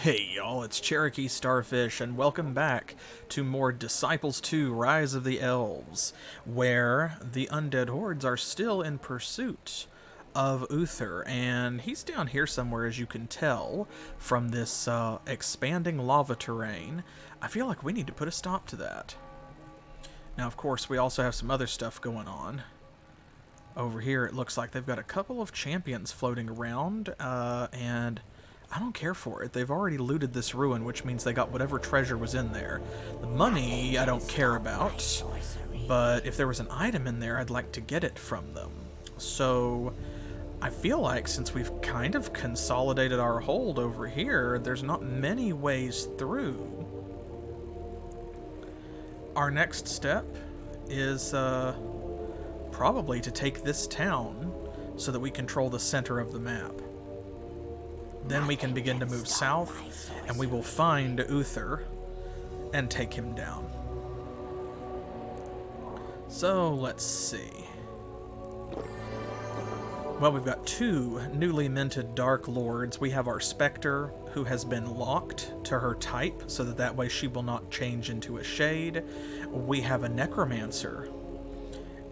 Hey y'all, it's CherokeeStarfish, and welcome back to more Disciples 2 Rise of the Elves, where the undead hordes are still in pursuit of Uther, and he's down here somewhere, as you can tell, from this expanding lava terrain. I feel like we need to put a stop to that. Now, of course, we also have some other stuff going on. Over here, it looks like they've got a couple of champions floating around, and I don't care for it. They've already looted this ruin, which means they got whatever treasure was in there. The money, I don't care about, but if there was an item in there, I'd like to get it from them. So I feel like since we've kind of consolidated our hold over here, there's not many ways through. Our next step is probably to take this town so that we control the center of the map. Then we can begin to move south, and we will find Uther and take him down. So, let's see. Well, we've got two newly minted Dark Lords. We have our Spectre, who has been locked to her type, so that way she will not change into a shade. We have a Necromancer.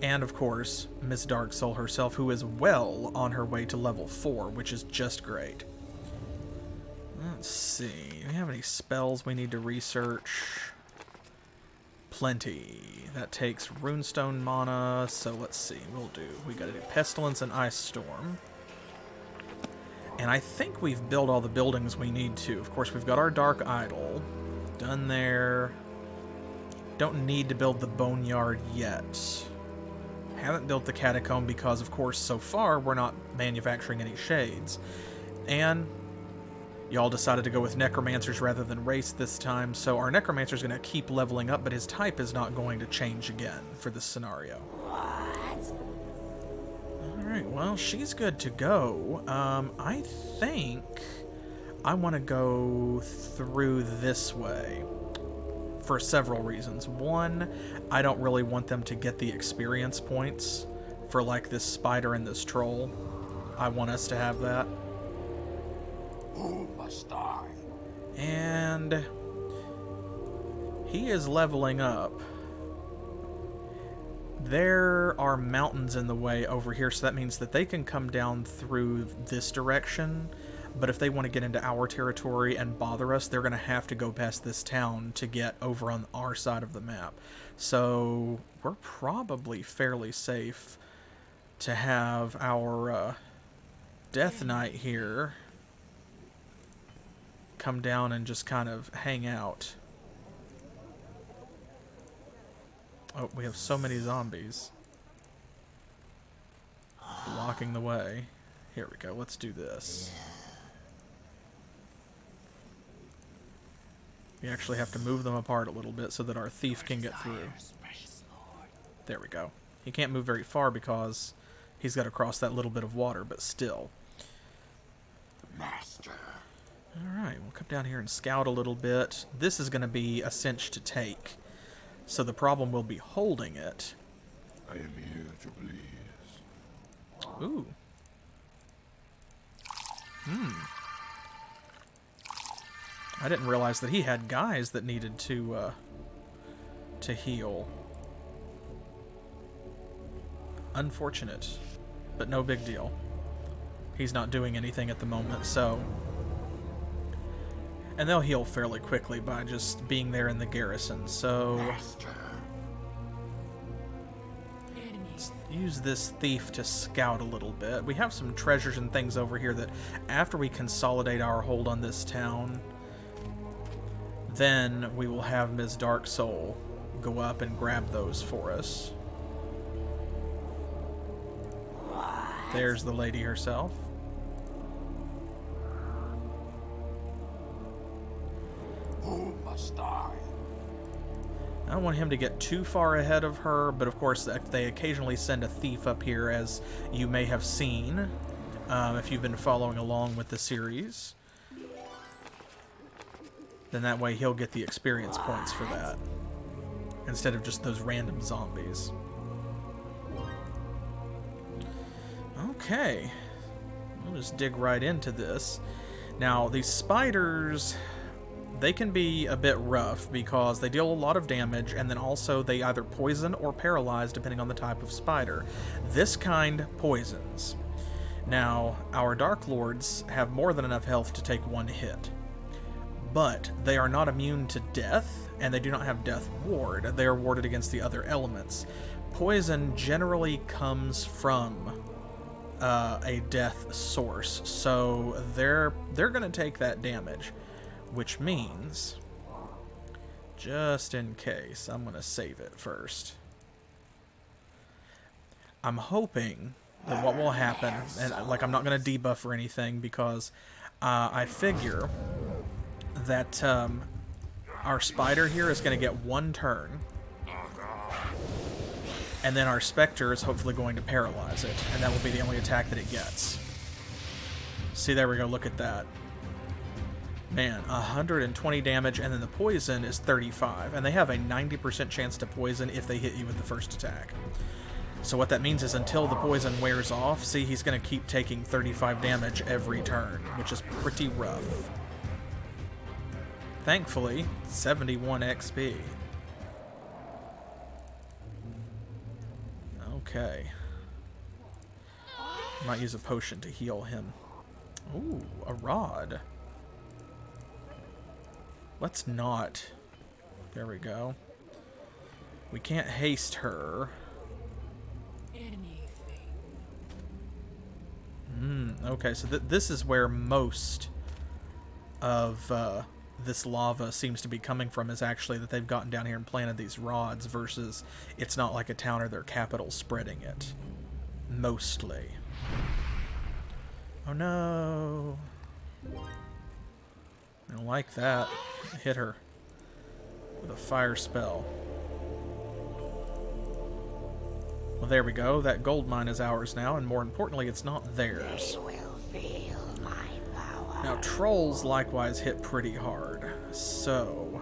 And, of course, Miss Darksoul herself, who is well on her way to level 4, which is just great. Let's see. Do we have any spells we need to research? Plenty. That takes runestone mana, so let's see. We gotta do Pestilence and Ice Storm. And I think we've built all the buildings we need to. Of course, we've got our Dark Idol. Done there. Don't need to build the Boneyard yet. Haven't built the Catacomb because, of course, so far we're not manufacturing any shades. And y'all decided to go with Necromancers rather than Race this time, so our Necromancer's going to keep leveling up, but his type is not going to change again for this scenario. Alright, well, she's good to go. I think I want to go through this way for several reasons. One, I don't really want them to get the experience points for, like, this spider and this troll. I want us to have that. Who must die? And he is leveling up. There are mountains in the way over here, so that means that they can come down through this direction, but if they want to get into our territory and bother us, they're going to have to go past this town to get over on our side of the map. So we're probably fairly safe to have our Death Knight here come down and just kind of hang out. Oh, we have so many zombies blocking the way. Here we go, let's do this. We actually have to move them apart a little bit so that our thief can get through. There we go. He can't move very far because he's got to cross that little bit of water, but still. Master. Alright, we'll come down here and scout a little bit. This is going to be a cinch to take, so the problem will be holding it. I am here to please. Ooh. I didn't realize that he had guys that needed to heal. Unfortunate, but no big deal. He's not doing anything at the moment, so... And they'll heal fairly quickly by just being there in the garrison, so... Master. Let's use this thief to scout a little bit. We have some treasures and things over here that, after we consolidate our hold on this town, then we will have Ms. Darksoul go up and grab those for us. There's the lady herself. Who must die? I don't want him to get too far ahead of her, but of course they occasionally send a thief up here, as you may have seen if you've been following along with the series. Then that way he'll get the experience points for that, instead of just those random zombies. Okay, we'll just dig right into this. Now, these spiders, they can be a bit rough because they deal a lot of damage, and then also they either poison or paralyze depending on the type of spider. This kind poisons. Now, our Dark Lords have more than enough health to take one hit, but they are not immune to death, and they do not have death ward. They are warded against the other elements. Poison generally comes from a death source, so they're going to take that damage, which means, just in case, I'm going to save it first. I'm hoping that what will happen, and like I'm not going to debuff or anything because I figure that our spider here is going to get one turn, and then our specter is hopefully going to paralyze it, and that will be the only attack that it gets. See, there we go, look at that. Man, 120 damage, and then the poison is 35, and they have a 90% chance to poison if they hit you with the first attack. So what that means is until the poison wears off, see, he's going to keep taking 35 damage every turn, which is pretty rough. Thankfully, 71 XP. Okay. Might use a potion to heal him. Ooh, a rod. Let's not. There we go. We can't haste her. Okay, so this is where most of this lava seems to be coming from, is actually that they've gotten down here and planted these rods versus it's not like a town or their capital spreading it. Mostly. Oh no. I don't like that. Hit her with a fire spell. Well, there we go. That gold mine is ours now, and more importantly, it's not theirs. They will feel my power. Now, trolls likewise hit pretty hard, so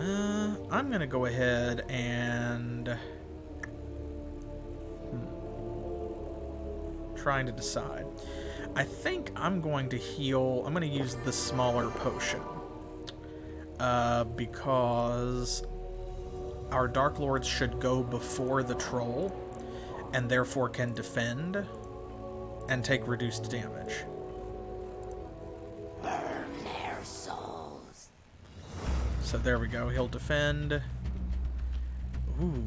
I'm gonna go ahead and trying to decide. I think I'm going to heal. I'm going to use the smaller potion because our Dark Lords should go before the troll and therefore can defend and take reduced damage. Burn their souls. So there we go. He'll defend. Ooh.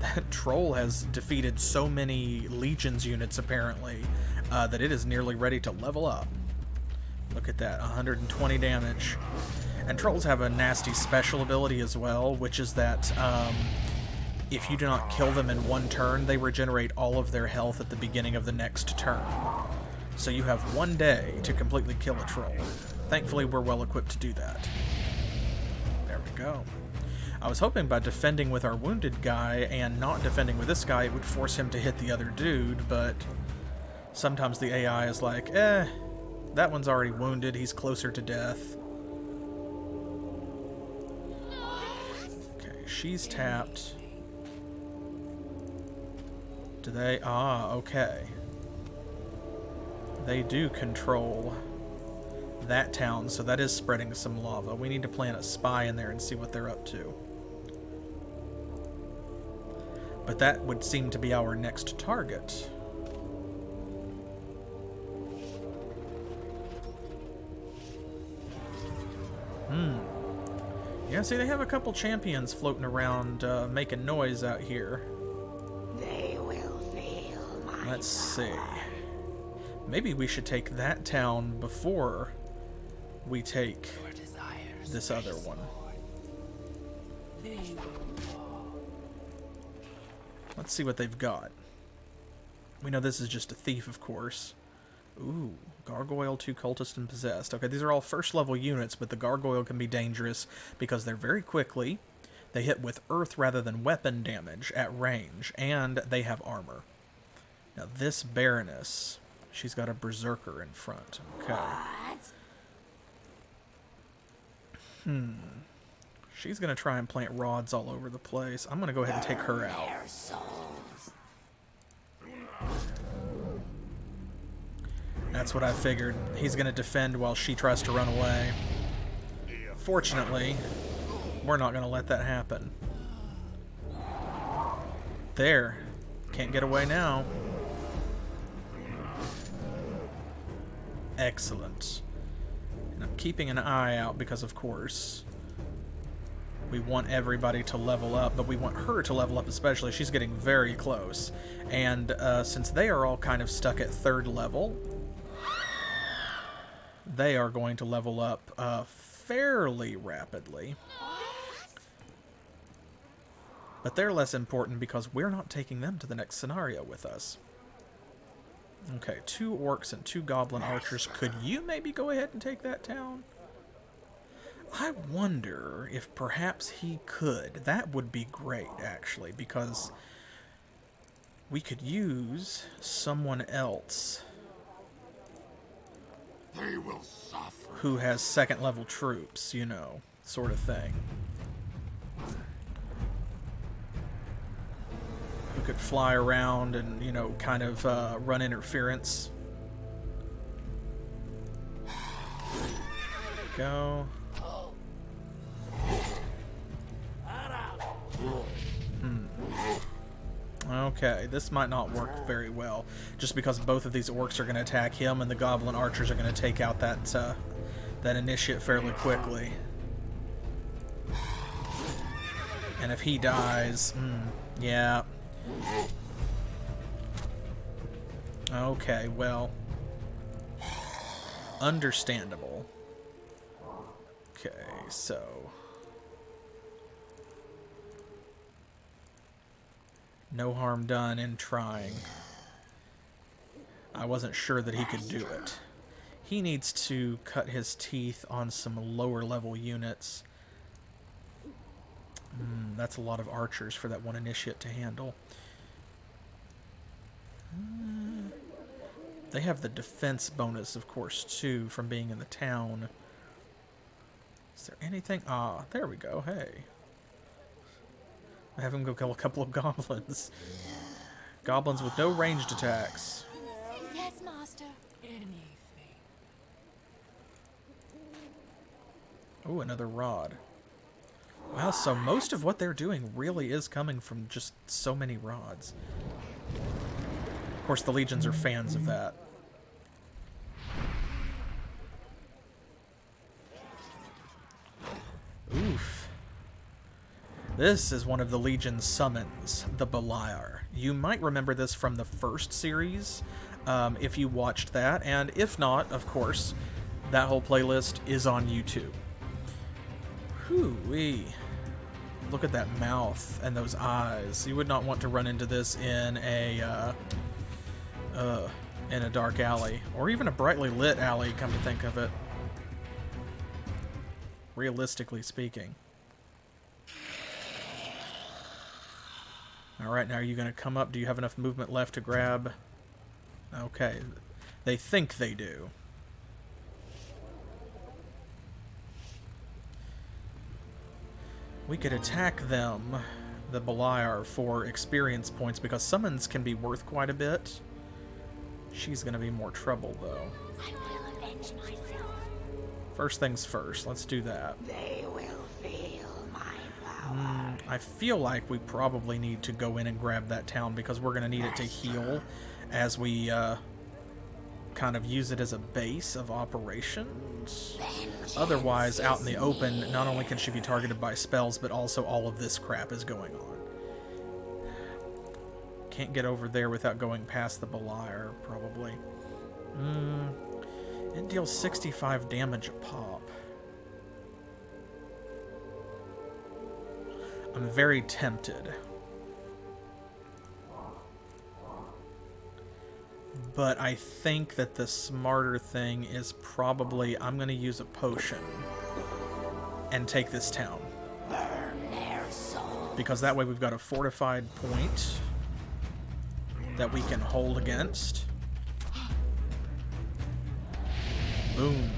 That troll has defeated so many Legions units, apparently, that it is nearly ready to level up. Look at that, 120 damage. And trolls have a nasty special ability as well, which is that if you do not kill them in one turn, they regenerate all of their health at the beginning of the next turn. So you have one day to completely kill a troll. Thankfully, we're well equipped to do that. There we go. I was hoping by defending with our wounded guy and not defending with this guy, it would force him to hit the other dude, but sometimes the AI is like, that one's already wounded, he's closer to death. Okay, she's tapped. Do they? Ah, okay. They do control that town, so that is spreading some lava. We need to plant a spy in there and see what they're up to. But that would seem to be our next target. Yeah, see, they have a couple champions floating around making noise out here. They will feel my Let's see. power. Maybe we should take that town before we take this other one. Let's see what they've got. We know this is just a thief, of course. Ooh, gargoyle, 2 cultists, and possessed. Okay, these are all first level units, but the gargoyle can be dangerous because they're very quickly. They hit with earth rather than weapon damage at range, and they have armor. Now this Baroness, she's got a berserker in front. Okay. She's going to try and plant rods all over the place. I'm going to go ahead and take her out. Their souls. That's what I figured. He's going to defend while she tries to run away. Fortunately, we're not going to let that happen. There. Can't get away now. Excellent. And I'm keeping an eye out because, of course, we want everybody to level up, but we want her to level up especially. She's getting very close. And since they are all kind of stuck at 3rd level, they are going to level up fairly rapidly. But they're less important because we're not taking them to the next scenario with us. Okay, 2 orcs and 2 goblin archers. Could you maybe go ahead and take that town? I wonder if perhaps he could. That would be great, actually, because we could use someone else They will suffer. who has 2nd level troops, you know, sort of thing. Who could fly around and, you know, kind of run interference. Go. Okay, this might not work very well, just because both of these orcs are going to attack him, and the goblin archers are going to take out that that initiate fairly quickly. And if he dies, yeah. Okay, well, understandable. Okay, so no harm done in trying. I wasn't sure that he could do it. He needs to cut his teeth on some lower level units. That's a lot of archers for that one initiate to handle. They have the defense bonus, of course, too, from being in the town. Is there anything? Ah, there we go. Hey. Have him go kill a couple of goblins. Goblins with no ranged attacks. Yes, master. Oh, another rod. Wow, so most of what they're doing really is coming from just so many rods. Of course, the legions are fans of that. Oof. This is one of the Legion's summons, the Beliar. You might remember this from the first series, if you watched that, and if not, of course, that whole playlist is on YouTube. Whoo-wee. Look at that mouth and those eyes. You would not want to run into this in a dark alley, or even a brightly lit alley, come to think of it. Realistically speaking. Alright, now are you going to come up? Do you have enough movement left to grab? Okay. They think they do. We could attack them, the Beliar, for experience points, because summons can be worth quite a bit. She's going to be more trouble, though. I will avenge myself. First things first, let's do that. They will feel my power. I feel like we probably need to go in and grab that town, because we're going to need it to heal as we kind of use it as a base of operations. Otherwise, out in the open, not only can she be targeted by spells, but also all of this crap is going on. Can't get over there without going past the Beliar, probably. It deals 65 damage a pop. I'm very tempted. But I think that the smarter thing is probably I'm going to use a potion and take this town. Burn their souls. Because that way we've got a fortified point that we can hold against. Boom.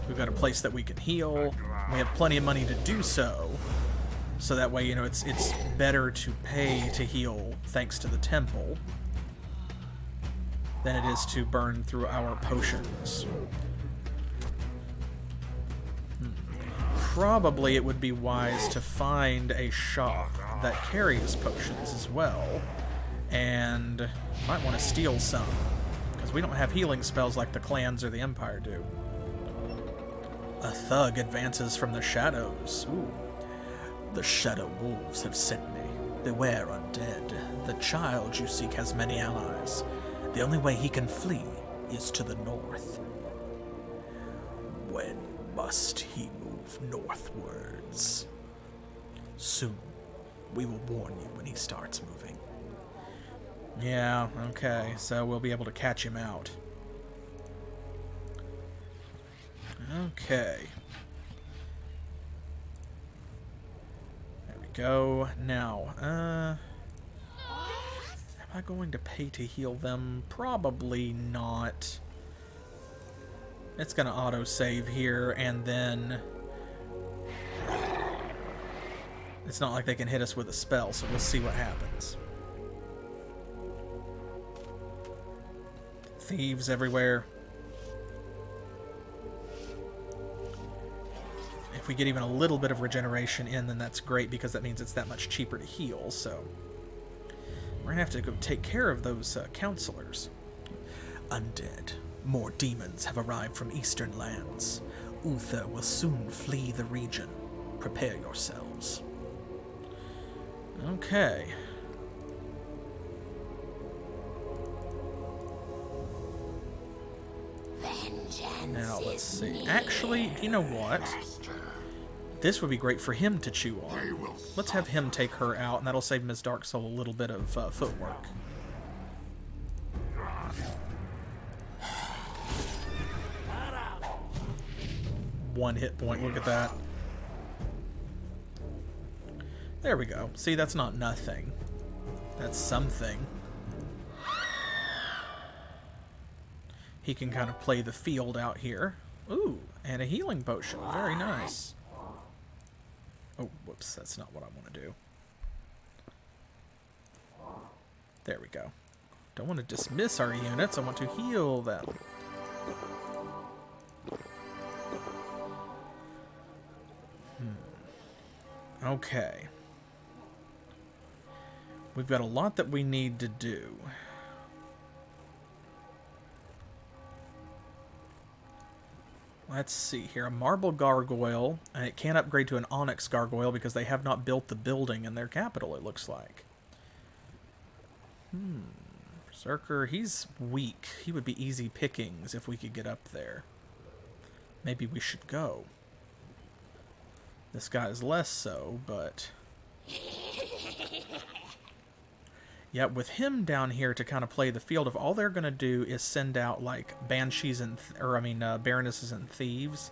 We've got a place that we can heal. We have plenty of money to do so. So that way, you know, it's better to pay to heal thanks to the temple. than it is to burn through our potions. Probably it would be wise to find a shop that carries potions as well, and might want to steal some, because we don't have healing spells like the clans or the Empire do. A thug advances from the shadows. Ooh. The shadow wolves have sent me. Beware, undead. The child you seek has many allies. The only way he can flee is to the north. When must he move northwards? Soon. We will warn you when he starts moving. Yeah, okay, so we'll be able to catch him out. Okay. There we go. Now, am I going to pay to heal them? Probably not. It's going to auto-save here, and then it's not like they can hit us with a spell, so we'll see what happens. Thieves everywhere. If we get even a little bit of regeneration in, then that's great, because that means it's that much cheaper to heal, so we're going to have to go take care of those counselors. Undead. More demons have arrived from eastern lands. Uther will soon flee the region. Prepare yourselves. Okay. Now, let's see. Actually, you know what? This would be great for him to chew on. Let's have him take her out, and that'll save Ms. Darksoul a little bit of footwork. One hit point, look at that. There we go. See, that's not nothing. That's something. He can kind of play the field out here. Ooh, and a healing potion. Very nice. Oh, whoops, that's not what I want to do. There we go. Don't want to dismiss our units, I want to heal them. Okay. We've got a lot that we need to do. Let's see here. A marble gargoyle, and it can't upgrade to an onyx gargoyle because they have not built the building in their capital, it looks like. Berserker, he's weak. He would be easy pickings if we could get up there. Maybe we should go. This guy is less so, but... yeah, with him down here to kind of play the field, if all they're going to do is send out, like, banshees and... baronesses and thieves,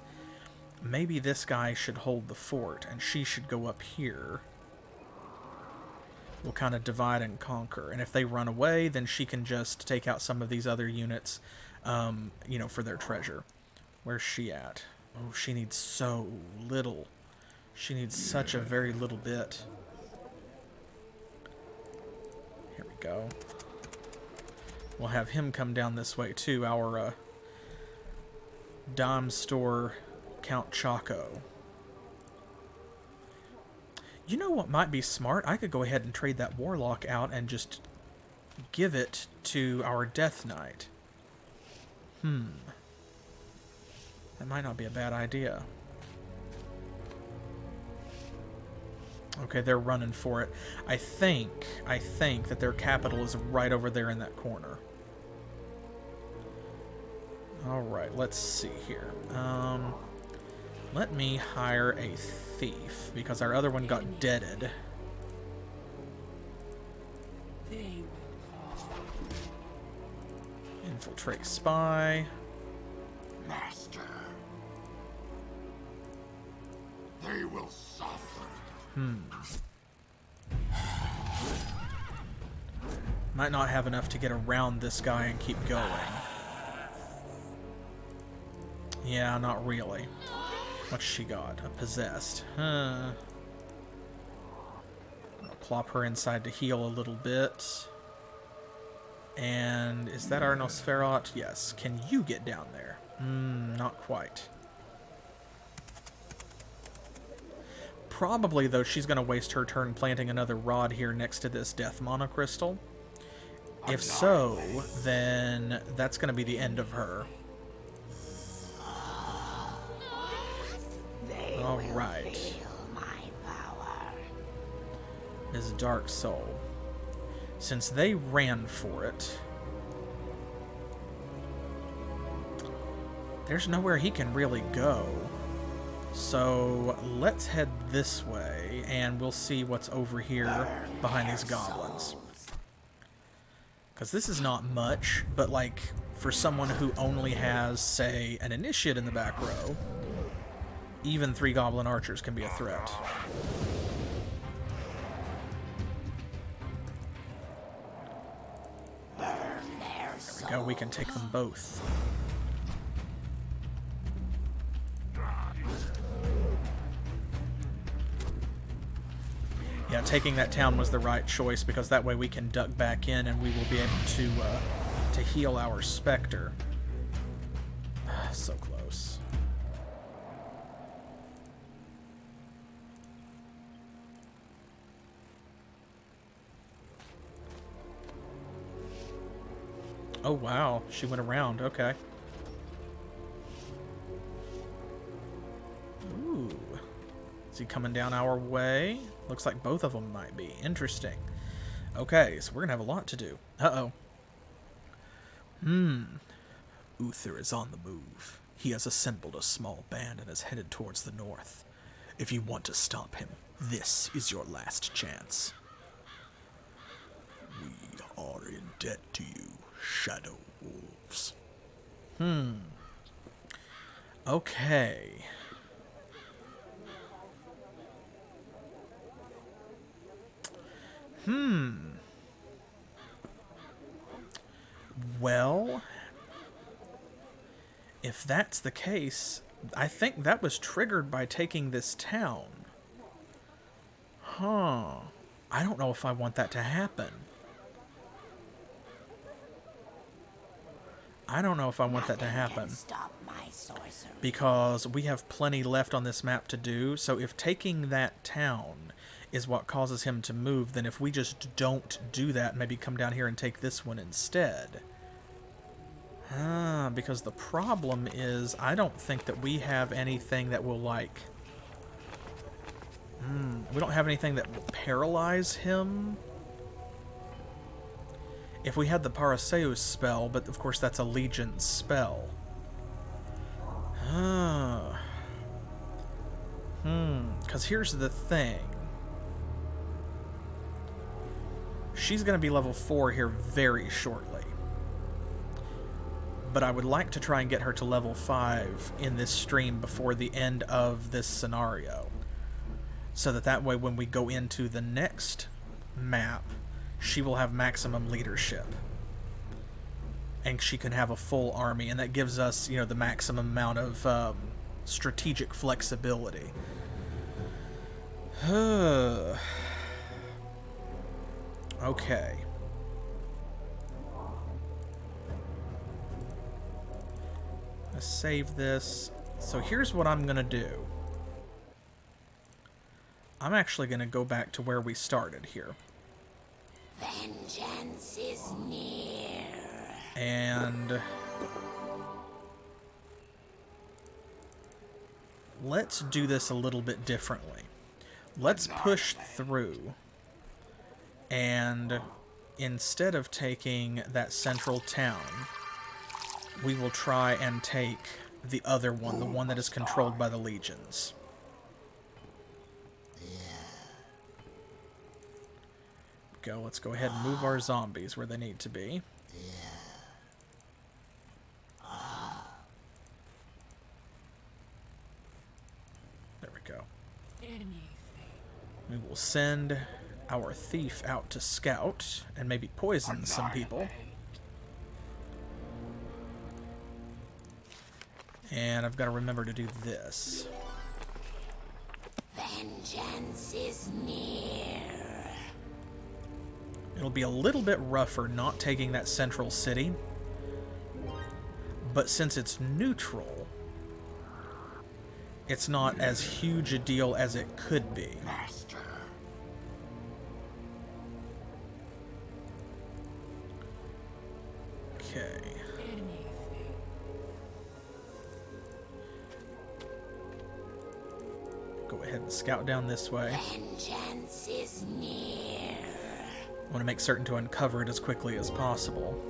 maybe this guy should hold the fort, and she should go up here. We'll kind of divide and conquer, and if they run away, then she can just take out some of these other units, you know, for their treasure. Where's she at? Oh, she needs so little. She needs such a very little bit. Here we go. We'll have him come down this way too, our Dom Store Count Chaco. You know what might be smart? I could go ahead and trade that Warlock out and just give it to our Death Knight. That might not be a bad idea. Okay, they're running for it. I think that their capital is right over there in that corner. Alright, let's see here. Let me hire a thief, because our other one got deaded. Infiltrate spy. Master. They will suffer. Might not have enough to get around this guy and keep going. Yeah, not really. What's she got? A possessed. I'll plop her inside to heal a little bit. And is that our Nosferat? Yes. Can you get down there? Not quite. Probably, though, she's going to waste her turn planting another rod here next to this death monocrystal. If so, then that's going to be the end of her. All right. Ms. Darksoul. Since they ran for it, there's nowhere he can really go. So let's head this way, and we'll see what's over here behind these goblins. Because this is not much, but like for someone who only has, say, an initiate in the back row, even 3 goblin archers can be a threat. There we go, we can take them both. Yeah, taking that town was the right choice, because that way we can duck back in and we will be able to heal our Spectre. So close. Oh wow, she went around, okay. Ooh. Is he coming down our way? Looks like both of them might be. Interesting. Okay, so we're gonna have a lot to do. Uh-oh. Uther is on the move. He has assembled a small band and is headed towards the north. If you want to stop him, this is your last chance. We are in debt to you, Shadow Wolves. Okay. Well, if that's the case, I think that was triggered by taking this town. Huh. I don't know if I want that to happen. I don't know if I want that to happen. Stop my sorcery. Because we have plenty left on this map to do, so if taking that town is what causes him to move, then if we just don't do that, maybe come down here and take this one instead. Because the problem is, I don't think that we have anything that will, like... we don't have anything that will paralyze him. If we had the Paraseus spell, but of course that's a Legion spell. Because here's the thing. She's going to be level 4 here very shortly. But I would like to try and get her to level 5 in this stream before the end of this scenario. So that way when we go into the next map, she will have maximum leadership. And she can have a full army, and that gives us, you know, the maximum amount of strategic flexibility. Okay. Let's save this. So here's what I'm gonna do. I'm actually gonna go back to where we started here. Vengeance is near. And let's do this a little bit differently. Let's push through, and instead of taking that central town, we will try and take the other one, the one that is controlled by the legions. Go. Let's go ahead and move our zombies where they need to be. There we go. We will send our thief out to scout and maybe poison some people. And I've got to remember to do this. Vengeance is near. It'll be a little bit rougher not taking that central city, but since it's neutral, it's not as huge a deal as it could be. Master. Okay. Go ahead and scout down this way. Vengeance is near. I want to make certain to uncover it as quickly as possible.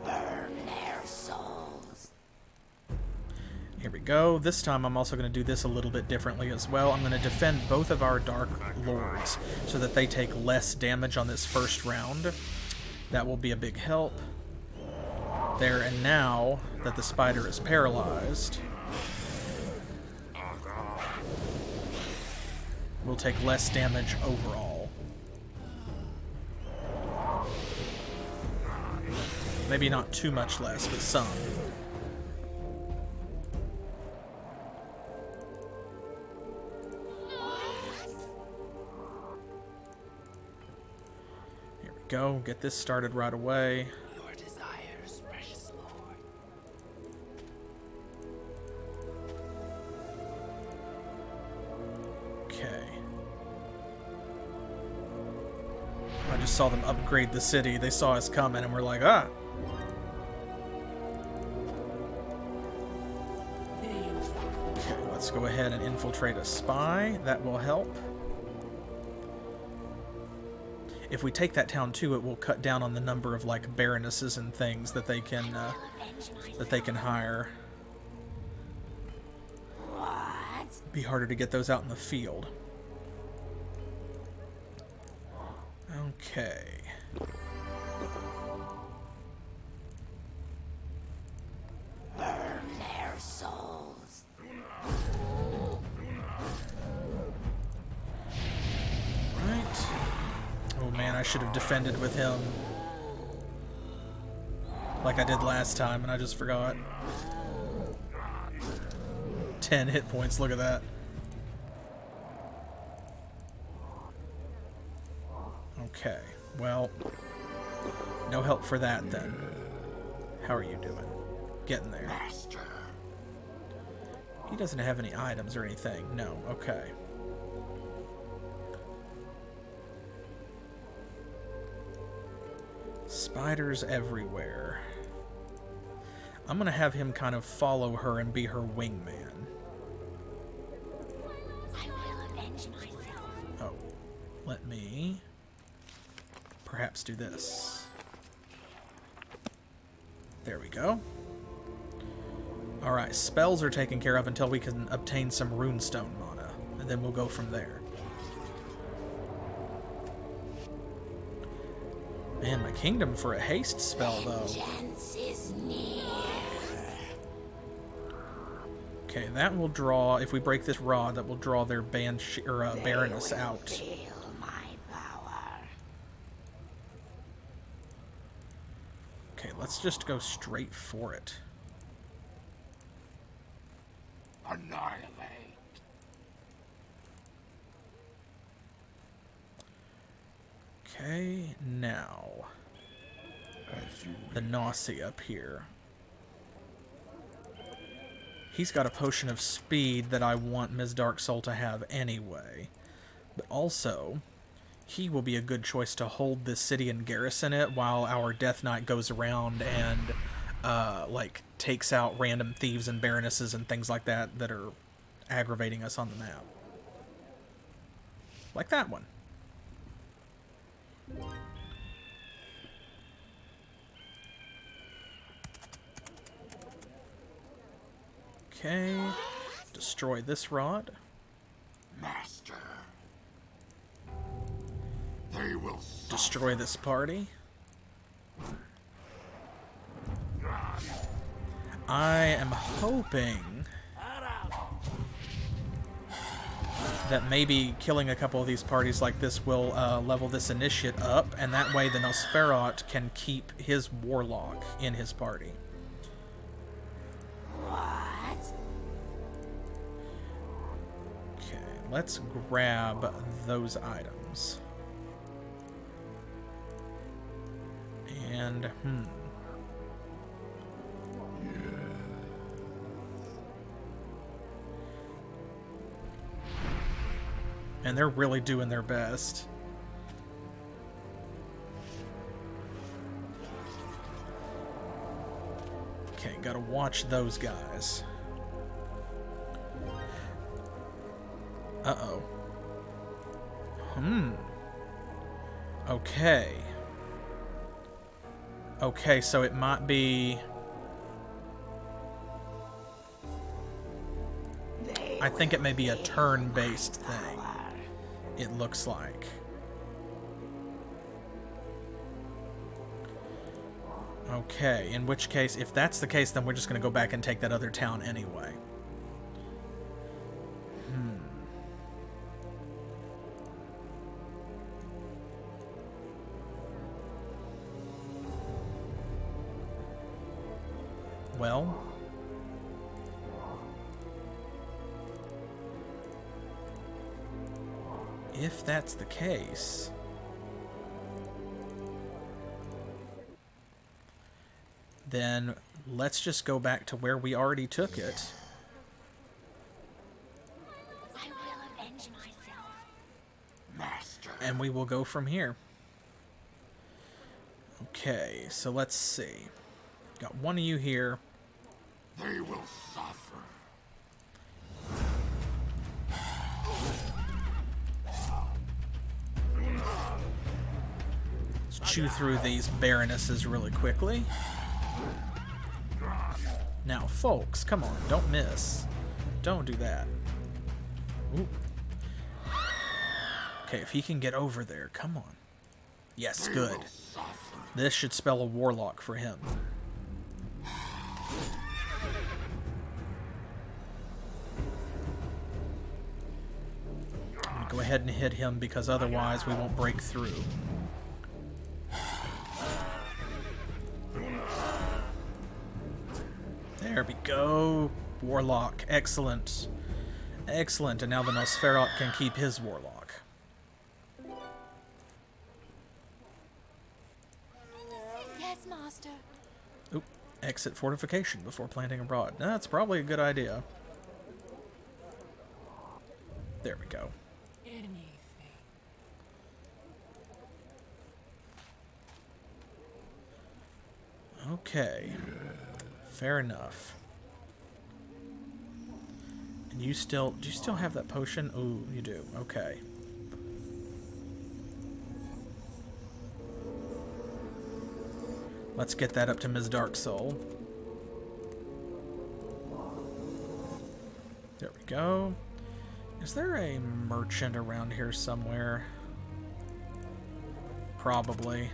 Burn their souls. Here we go. This time I'm also going to do this a little bit differently as well. I'm going to defend both of our Dark Lords so that they take less damage on this first round. That will be a big help. There, and now that the spider is paralyzed, we'll take less damage overall. Maybe not too much less, but some. Here we go. Get this started right away. Your desires, precious Lord. Okay. I just saw them upgrade the city. They saw us coming and were like, ah! Okay, let's go ahead and infiltrate a spy. That will help. If we take that town too, it will cut down on the number of like baronesses and things that they can hire. What? Be harder to get those out in the field. Okay. Burn their souls. Right. Oh man, I should have defended with him like I did last time, and I just forgot. 10 hit points, look at that. Okay, well, no help for that then. How are you doing? Getting there. Master. He doesn't have any items or anything. No, okay. Spiders everywhere. I'm gonna have him kind of follow her and be her wingman. I will avenge myself. Oh, let me perhaps do this. There we go. Alright, spells are taken care of until we can obtain some runestone mana, and then we'll go from there. Man, my kingdom for a haste spell, though. Vengeance is near. Okay, that will draw, if we break this rod, that will draw their Baroness out. Feel my power. Okay, let's just go straight for it. Annihilate. Okay, now the Nausea up here. He's got a potion of speed that I want Ms. Darksoul to have anyway. But also, he will be a good choice to hold this city and garrison it while our Death Knight goes around and, like, takes out random thieves and baronesses and things like that that are aggravating us on the map. Like that one. Okay, destroy this rod. Master. They will suffer. Destroy this party. I am hoping that maybe killing a couple of these parties like this will level this initiate up, and that way the Nosferat can keep his warlock in his party. What? Okay, let's grab those items. And, And they're really doing their best. Okay, gotta watch those guys. Uh-oh. Okay. Okay, so it might be... I think it may be a turn-based thing. It looks like. Okay, in which case, if that's the case, then we're just going to go back and take that other town anyway. Well... if that's the case... then let's just go back to where we already took it. I will avenge myself. Master. And we will go from here. Okay, so let's see. Got one of you here. They will suffer. Let's chew through these baronesses really quickly. Now, folks, come on, don't miss. Don't do that. Ooh. Okay, if he can get over there, come on. Yes, good. This should spell a warlock for him. I'm gonna go ahead and hit him because otherwise we won't break through. There we go. Warlock. Excellent. Excellent. And now the Nosferatu can keep his warlock. Yes, master. Oop. Exit fortification before planting abroad. That's probably a good idea. There we go. Okay. Fair enough. And you still... do you still have that potion? Ooh, you do. Okay. Let's get that up to Ms. Darksoul. There we go. Is there a merchant around here somewhere? Probably.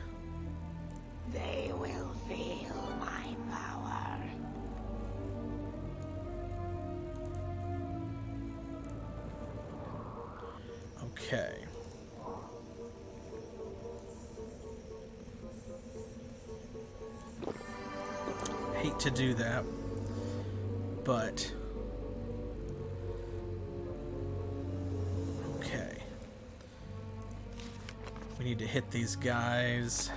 They will feel my power. Okay. Hate to do that, but okay. We need to hit these guys.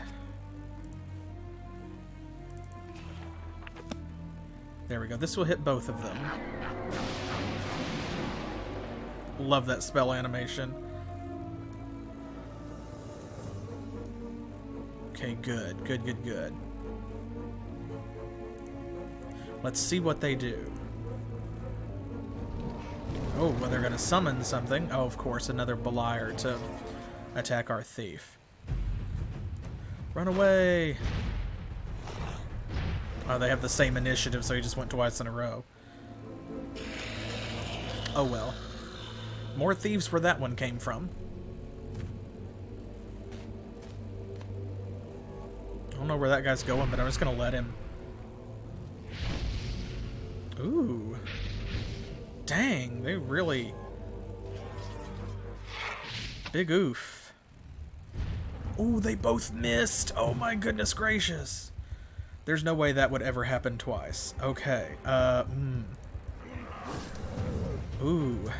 There we go. This will hit both of them. Love that spell animation. Okay, good. Good, good, good. Let's see what they do. Oh, well, they're going to summon something. Oh, of course, another Beliar to attack our thief. Run away! Oh, they have the same initiative, so he just went twice in a row. Oh well. More thieves where that one came from. I don't know where that guy's going, but I'm just gonna let him. Ooh. Dang, they really... big oof. Ooh, they both missed! Oh my goodness gracious! There's no way that would ever happen twice. Okay, Ooh.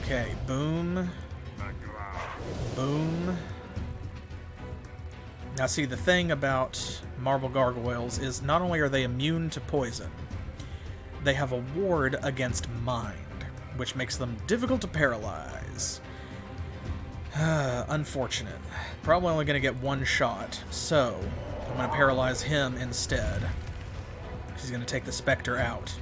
Okay, boom. Now see, the thing about marble gargoyles is not only are they immune to poison, they have a ward against mind, which makes them difficult to paralyze. Unfortunate. Probably only going to get one shot, so I'm going to paralyze him instead. He's going to take the Spectre out.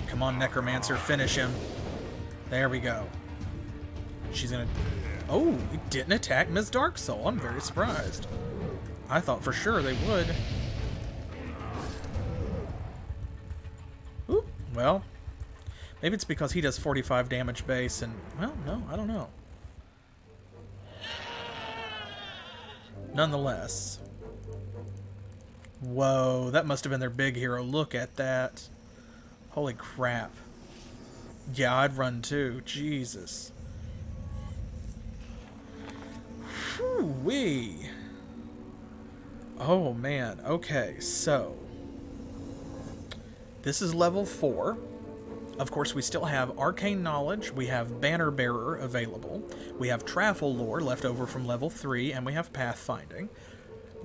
Come on, Necromancer, finish him. There we go. She's going to... Oh, he didn't attack Ms. Darksoul. I'm very surprised. I thought for sure they would. Ooh, well, maybe it's because he does 45 damage base and... Well, no, I don't know. Nonetheless. Whoa, that must have been their big hero. Look at that. Holy crap. Yeah, I'd run too. Jesus. Whew-wee. Oh, man. Okay, so... This is level 4. Of course, we still have Arcane Knowledge, we have Banner Bearer available, we have Travel Lore left over from level 3, and we have Pathfinding.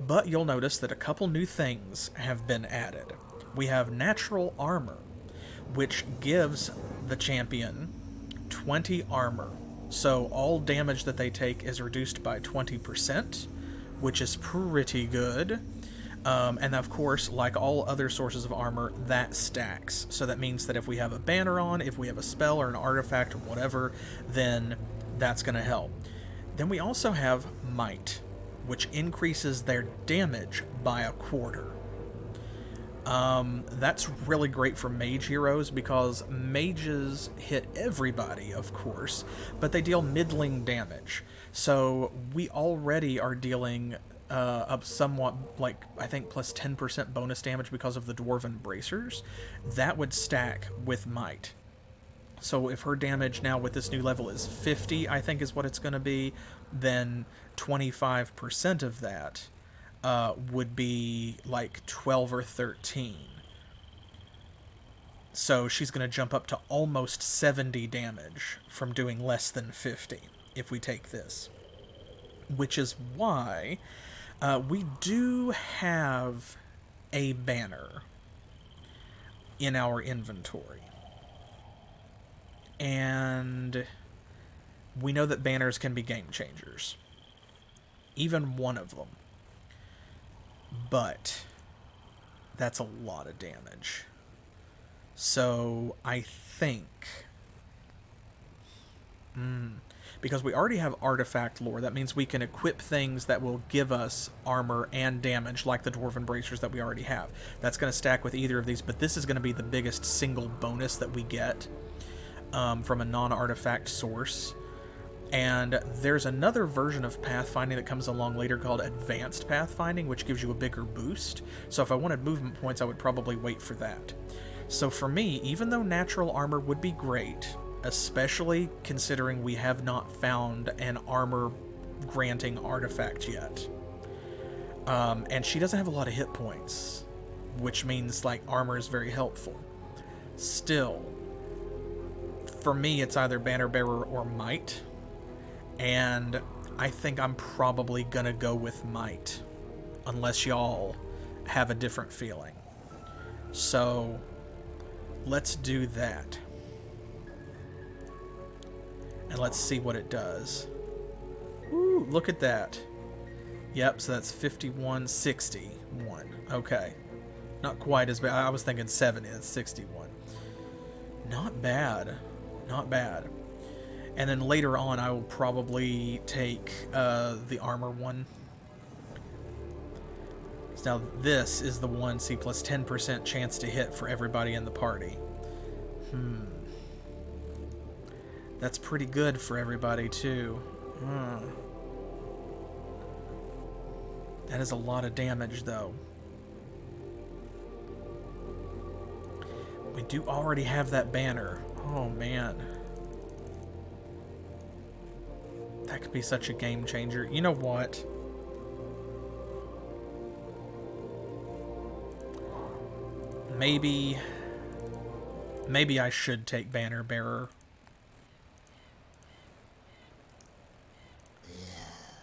But you'll notice that a couple new things have been added. We have Natural Armor, which gives the champion 20 armor. So all damage that they take is reduced by 20%, which is pretty good. And of course, like all other sources of armor, that stacks. So that means that if we have a banner on, if we have a spell or an artifact or whatever, then that's going to help. Then we also have Might, which increases their damage by a quarter. That's really great for mage heroes because mages hit everybody, of course, but they deal middling damage. So we already are dealing up somewhat, like, I think plus 10% bonus damage because of the Dwarven Bracers. That would stack with Might. So if her damage now with this new level is 50, I think is what it's going to be, then 25% of that would be like 12 or 13. So she's going to jump up to almost 70 damage from doing less than 50 if we take this. Which is why we do have a banner in our inventory. And we know that banners can be game changers. Even one of them. But that's a lot of damage. So I think... because we already have artifact lore, that means we can equip things that will give us armor and damage, like the Dwarven Bracers that we already have. That's going to stack with either of these, but this is going to be the biggest single bonus that we get from a non-artifact source. And there's another version of Pathfinding that comes along later called Advanced Pathfinding, which gives you a bigger boost. So if I wanted movement points, I would probably wait for that. So for me, even though natural armor would be great, especially considering we have not found an armor-granting artifact yet. And she doesn't have a lot of hit points, which means, like, armor is very helpful. Still, for me, it's either Banner Bearer or Might, and I think I'm probably gonna go with Might, unless y'all have a different feeling. So, let's do that. And let's see what it does. Ooh, look at that. Yep, so that's 51, 61. Okay. Not quite as bad. I was thinking 70. That's 61. Not bad. Not bad. And then later on, I will probably take the armor one. So now this is the one, see, plus 10% chance to hit for everybody in the party. That's pretty good for everybody, too. That is a lot of damage, though. We do already have that banner. Oh, man. That could be such a game changer. You know what? Maybe I should take Banner Bearer.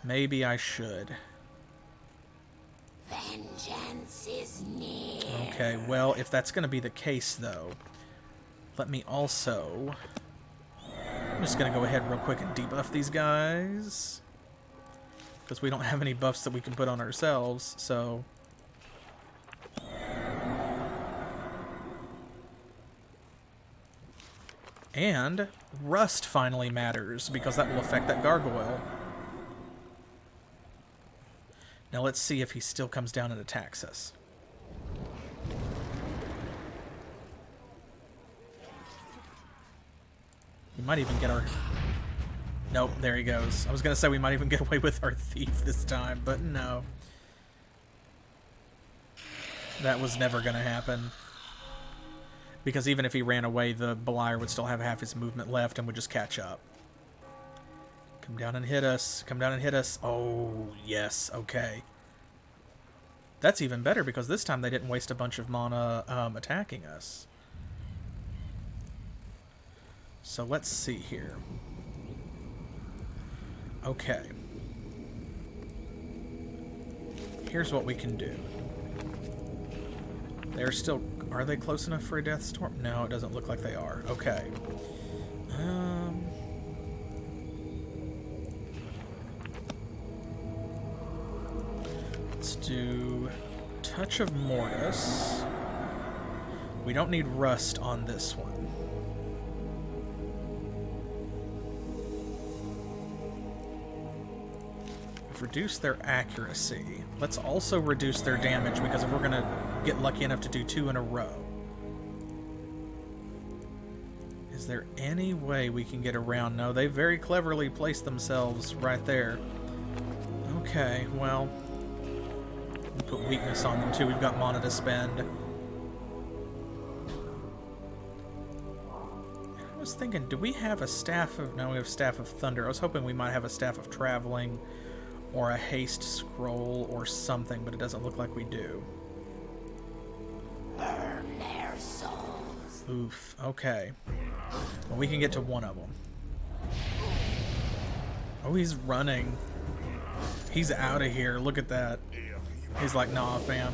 Maybe I should. Vengeance is near. Okay, well, if that's going to be the case, though, let me also... I'm just going to go ahead real quick and debuff these guys. Because we don't have any buffs that we can put on ourselves, so... And rust finally matters, because that will affect that gargoyle. Now let's see if he still comes down and attacks us. We might even get our... Nope, there he goes. I was going to say we might even get away with our thief this time, but no. That was never going to happen. Because even if he ran away, the Beliar would still have half his movement left and would just catch up. Come down and hit us. Come down and hit us. Oh, yes. Okay. That's even better because this time they didn't waste a bunch of mana attacking us. So let's see here. Okay. Here's what we can do. They're still... Are they close enough for a death storm? No, it doesn't look like they are. Okay. Let's do Touch of Mortis. We don't need Rust on this one. We've reduced their accuracy. Let's also reduce their damage because if we're going to get lucky enough to do 2 in a row. Is there any way we can get around? No, they very cleverly placed themselves right there. Okay, well, we'll put weakness on them too. We've got mana to spend. I was thinking, do we have a Staff of... No, we have Staff of Thunder. I was hoping we might have a Staff of Traveling or a Haste Scroll or something, but it doesn't look like we do. Burn their souls. Oof, okay. Well, we can get to one of them. Oh, he's running. He's out of here. Look at that. He's like, nah, fam.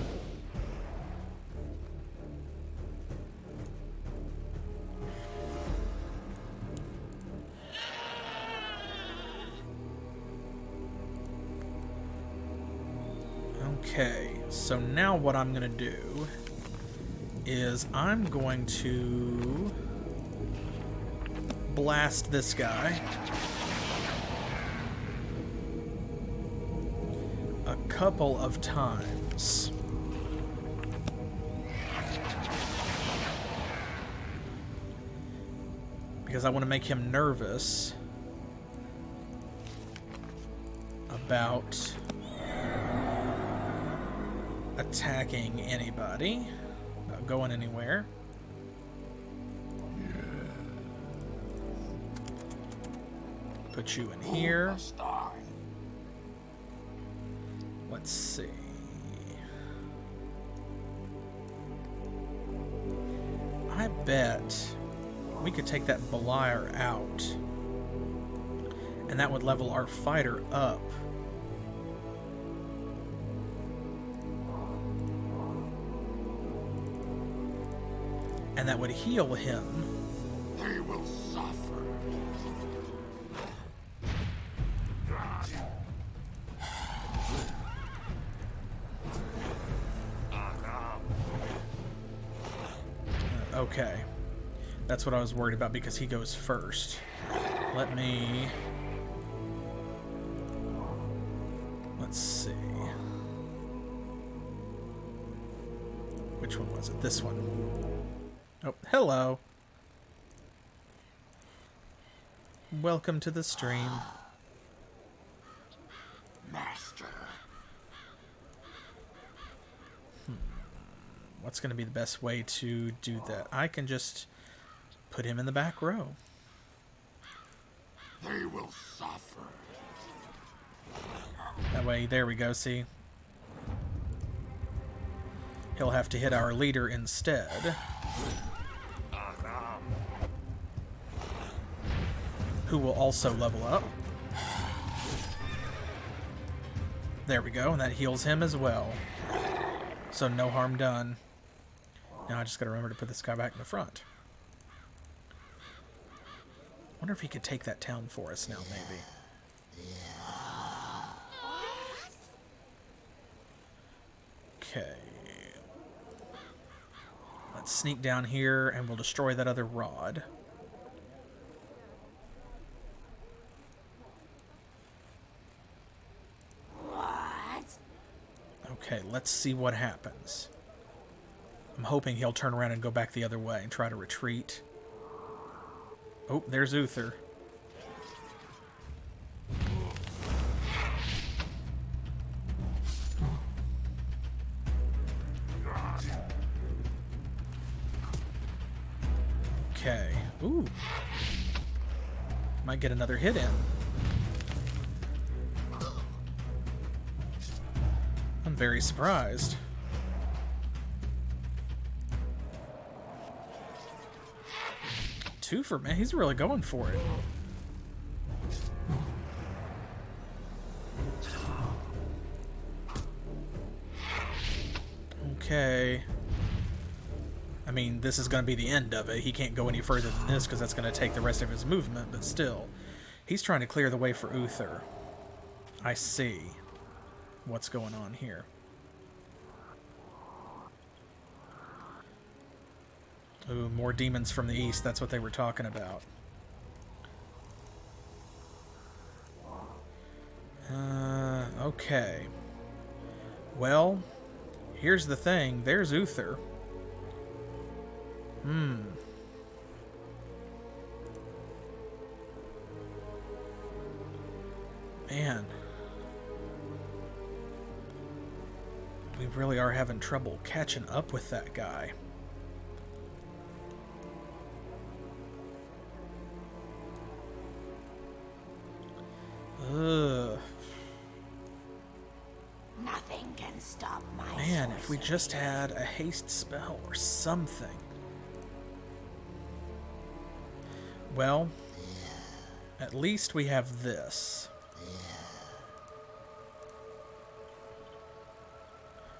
Okay, so now what I'm going to do is I'm going to blast this guy a couple of times. Because I want to make him nervous about attacking anybody, not going anywhere. Put you in here. Let's see. I bet we could take that Beliar out, and that would level our fighter up. And that would heal him. They will suffer. Okay. That's what I was worried about because he goes first. Let's see. Which one was it? This one. Oh, hello. Welcome to the stream. Master. What's going to be the best way to do that? I can just put him in the back row. They will suffer. That way, there we go, see? He'll have to hit our leader instead. Who will also level up. There we go, and that heals him as well. So no harm done. Now I just gotta remember to put this guy back in the front. Wonder if he could take that town for us now, maybe. Okay. Let's sneak down here and we'll destroy that other rod. Okay, let's see what happens. I'm hoping he'll turn around and go back the other way and try to retreat. Oh, there's Uther. Okay. Ooh. Might get another hit in. I'm very surprised. Two for me. He's really going for it. Okay. I mean, this is going to be the end of it. He can't go any further than this because that's going to take the rest of his movement, but still. He's trying to clear the way for Uther. I see what's going on here. Ooh, more demons from the east. That's what they were talking about. Okay. Well, here's the thing. There's Uther. Man. We really are having trouble catching up with that guy. Ugh. Nothing can stop my Man, if we just had a haste spell or something. Well, at least we have this.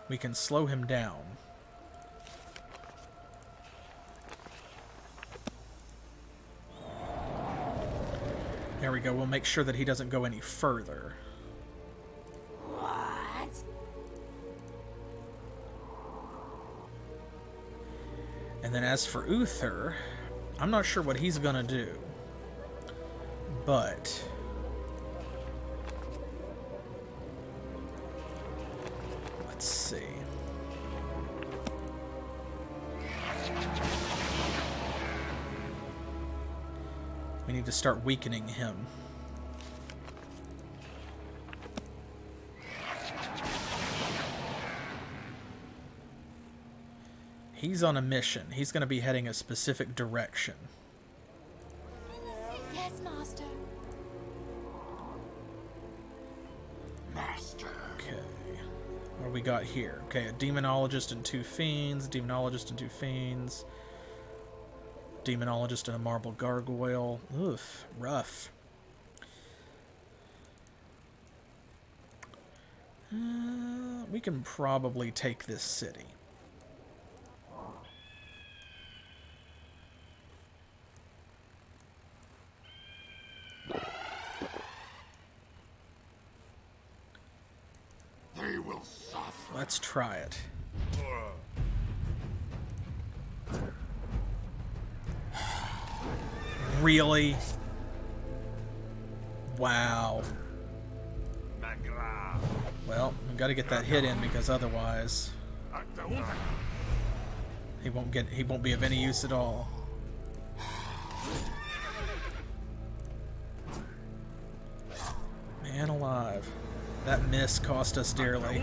We can slow him down. There we go. We'll make sure that he doesn't go any further. What? And then as for Uther, I'm not sure what he's gonna do. But let's see. We need to start weakening him. He's on a mission. He's going to be heading a specific direction. Yes, Master. Master. Okay. What do we got here? Okay, a demonologist and 2 fiends. Demonologist and 2 fiends. Demonologist and a marble gargoyle. Oof, rough. We can probably take this city. They will suffer. Let's try it. Really? Wow. Well, we got to get that hit in because otherwise he won't be of any use at all. Man alive. That miss cost us dearly.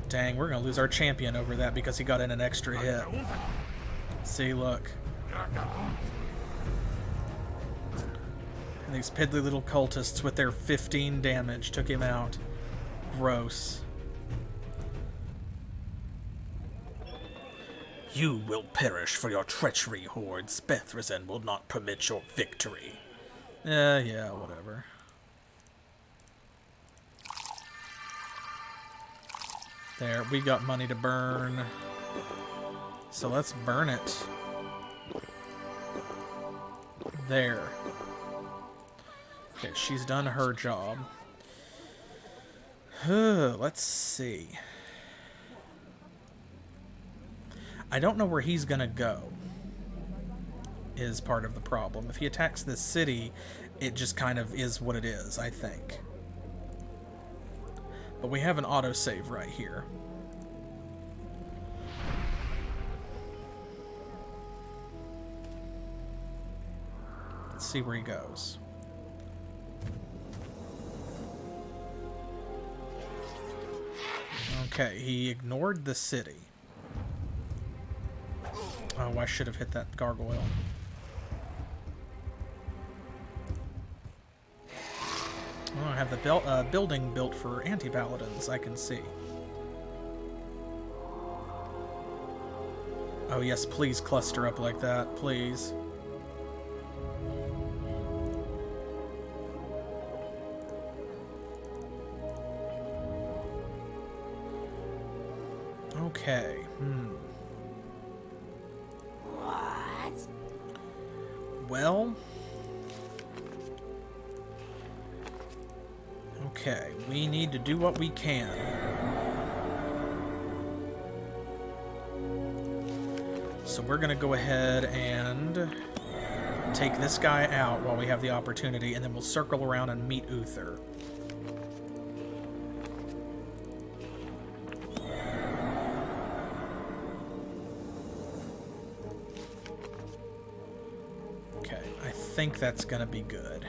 Dang, we're going to lose our champion over that because he got in an extra hit. See, look. And these piddly little cultists with their 15 damage took him out. Gross. You will perish for your treachery, hordes. Bethresen will not permit your victory. Yeah, whatever. There, we got money to burn. So let's burn it. There. Okay, she's done her job. Let's see. I don't know where he's gonna go, is part of the problem. If he attacks this city, it just kind of is what it is, I think. But we have an autosave right here. Let's see where he goes. Okay, he ignored the city. Oh, I should have hit that gargoyle. Oh, I have the building built for anti-paladins, I can see. Oh yes, please cluster up like that, please. Okay, What? Well... Okay, we need to do what we can. So we're gonna go ahead and take this guy out while we have the opportunity, and then we'll circle around and meet Uther. Okay, I think that's gonna be good.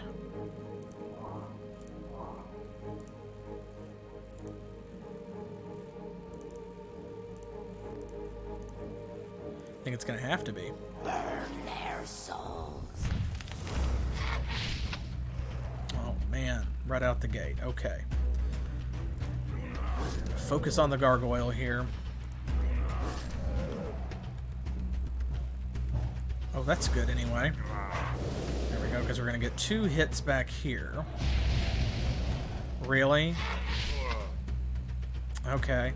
I think it's gonna have to be. Burn their souls. Oh man, right out the gate. Okay. Focus on the gargoyle here. Oh, that's good anyway. There we go, because we're gonna get 2 hits back here. Really? Okay.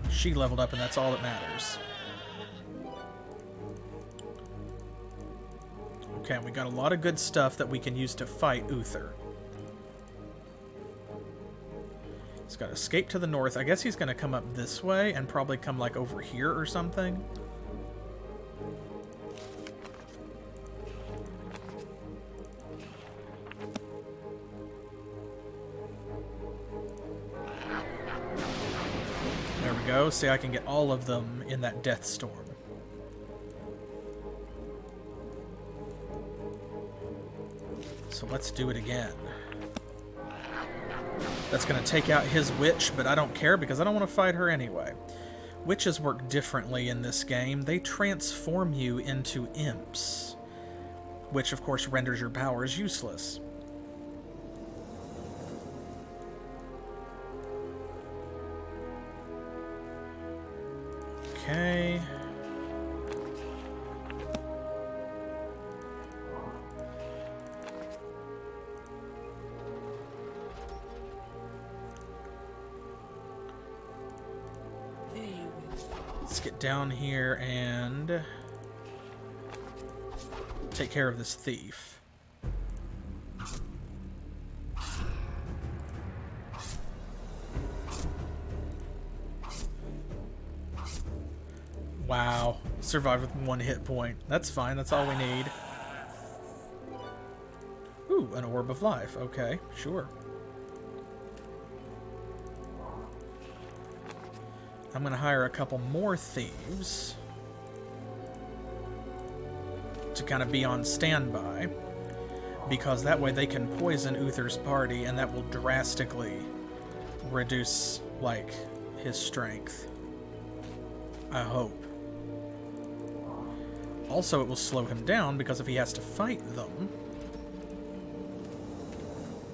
She leveled up, and that's all that matters. Okay, we got a lot of good stuff that we can use to fight Uther. He's got to escape to the north. I guess he's going to come up this way and probably come, like, over here or something. There we go. See, I can get all of them in that death storm. So let's do it again. That's going to take out his witch, but I don't care because I don't want to fight her anyway. Witches work differently in this game. They transform you into imps, which of course renders your powers useless. Okay. Let's get down here and take care of this thief. Wow. Survived with 1 hit point. That's fine. That's all we need. Ooh, an orb of life. Okay, sure. I'm going to hire a couple more thieves to kind of be on standby, because that way they can poison Uther's party, and that will drastically reduce, like, his strength. I hope. Also, it will slow him down, because if he has to fight them,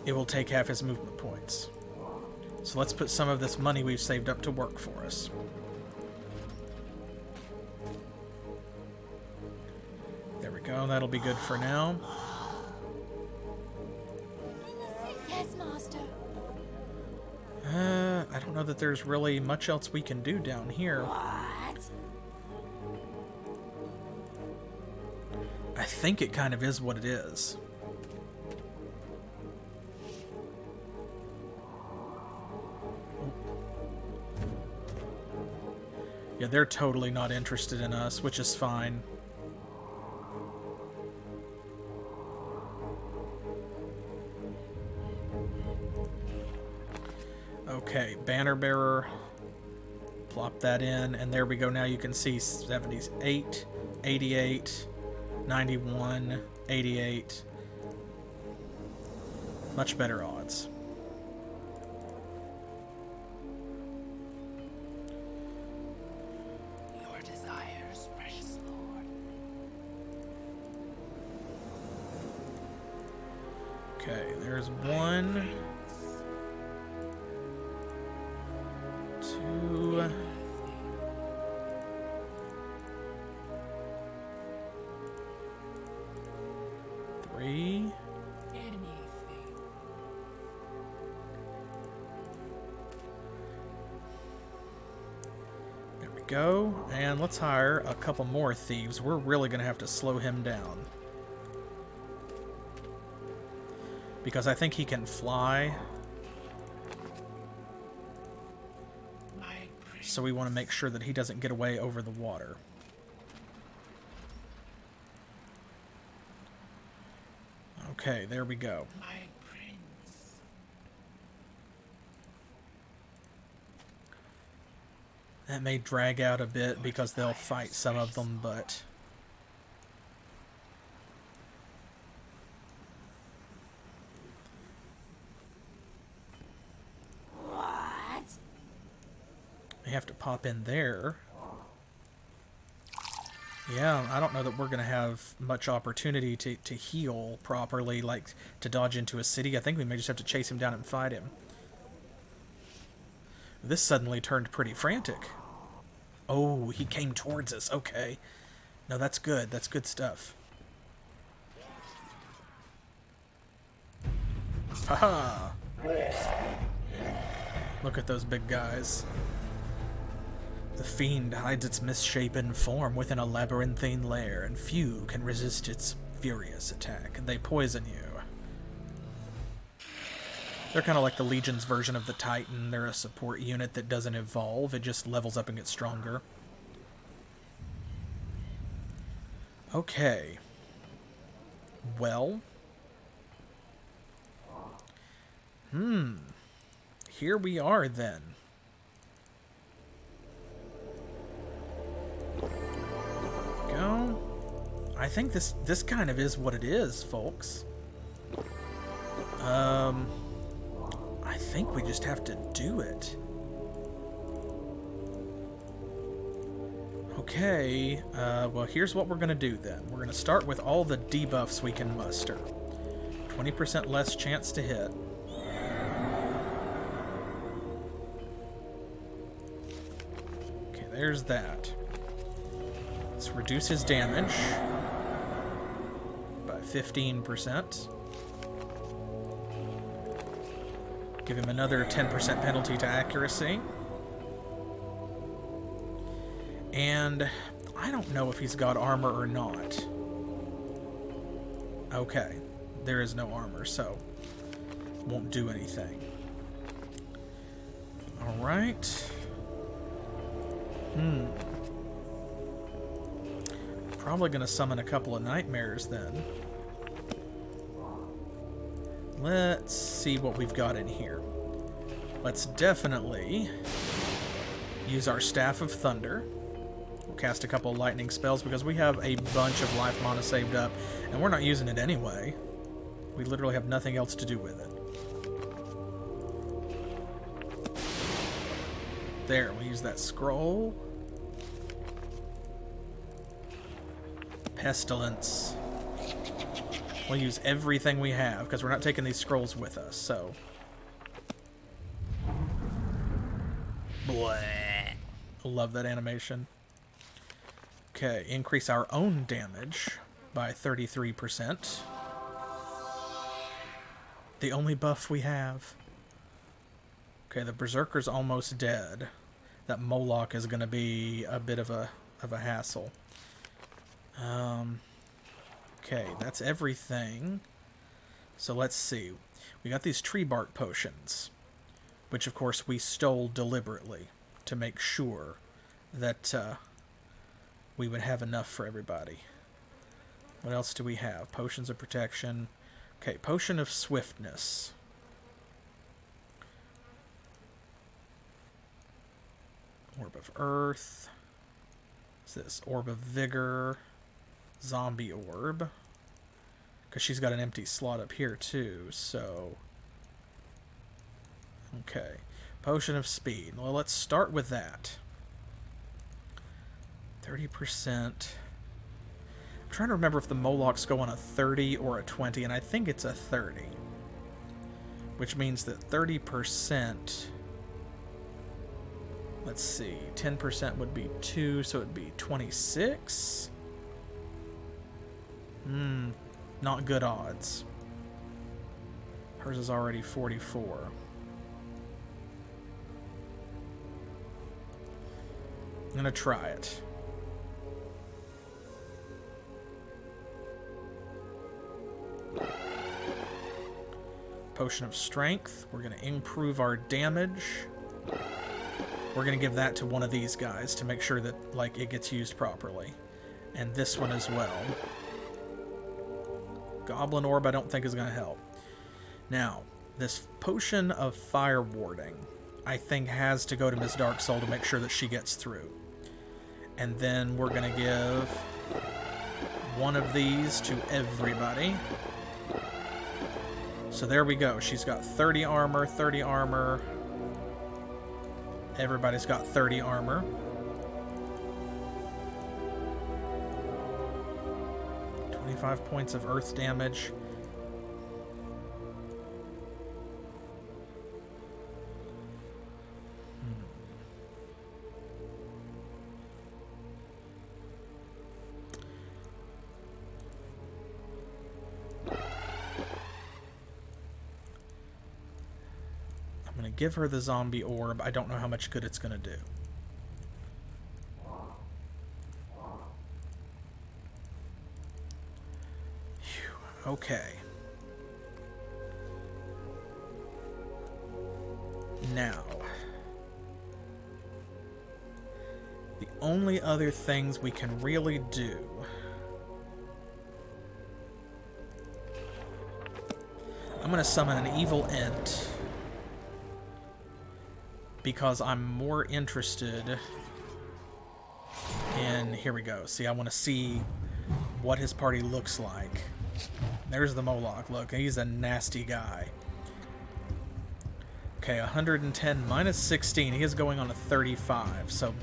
it will take half his movement points. So let's put some of this money we've saved up to work for us. There we go. That'll be good for now. Yes, master. I don't know that there's really much else we can do down here. What? I think it kind of is what it is. Yeah, they're totally not interested in us, which is fine. Okay, banner bearer. Plop that in, and there we go. Now you can see 78, 88, 91, 88. Much better odds. Your desires, precious Lord. Okay, there's 1, 2, 3. There we go. And let's hire a couple more thieves. We're really going to have to slow him down. Because I think he can fly. So we want to make sure that he doesn't get away over the water. Okay, there we go. My prince. That may drag out a bit because they'll fight some of them, but... What? they have to pop in there. Yeah, I don't know that we're going to have much opportunity to heal properly, like to dodge into a city. I think we may just have to chase him down and fight him. This suddenly turned pretty frantic. Oh, he came towards us. Okay. No, that's good. That's good stuff. Haha! Look at those big guys. The fiend hides its misshapen form within a labyrinthine lair, and few can resist its furious attack. They poison you. They're kind of like the Legion's version of the Titan. They're a support unit that doesn't evolve. It just levels up and gets stronger. Okay. Well. Here we are then. Go. I think this kind of is what it is, folks. I think we just have to do it. Okay, well, here's what we're going to do then. We're going to start with all the debuffs we can muster. 20% less chance to hit. Okay, there's that. Let's reduce his damage by 15%. Give him another 10% penalty to accuracy. And I don't know if he's got armor or not. Okay, there is no armor, so won't do anything. Alright. Probably gonna summon a couple of nightmares then. Let's see what we've got in here. Let's definitely use our Staff of Thunder. We'll cast a couple of lightning spells because we have a bunch of life mana saved up, and we're not using it anyway. We literally have nothing else to do with it. There, we'll use that scroll. Pestilence. We'll use everything we have because we're not taking these scrolls with us, so. Bleh. Love that animation. Okay, increase our own damage by 33%. The only buff we have. Okay, the Berserker's almost dead. That Moloch is going to be a bit of a hassle. Okay, that's everything. So let's see. We got these tree bark potions, which of course we stole deliberately to make sure that we would have enough for everybody. What else do we have? Potions of protection. Okay, potion of swiftness. Orb of earth. What's this? Orb of vigor. Zombie orb. Because she's got an empty slot up here too, so... Okay. Potion of speed. Well, let's start with that. 30%. I'm trying to remember if the Molochs go on a 30 or a 20, and I think it's a 30. Which means that 30%... Let's see. 10% would be 2, so it'd be 26? Not good odds. Hers is already 44. I'm gonna try it. Potion of strength. We're gonna improve our damage. We're gonna give that to one of these guys to make sure that, like, it gets used properly. And this one as well. Goblin orb I don't think is gonna help. Now, this potion of fire warding I think has to go to Miss Darksoul to make sure that she gets through. And then we're gonna give one of these to everybody. So there we go. She's got 30 armor, 30 armor. Everybody's got 30 armor. .25 points of earth damage. I'm going to give her the zombie orb. I don't know how much good it's going to do. Phew, okay. Now, the only other things we can really do... I'm going to summon an evil ent. Because I'm more interested in... Here we go. See, I want to see what his party looks like. There's the Moloch. Look, he's a nasty guy. Okay, 110 minus 16. He is going on a 35, so...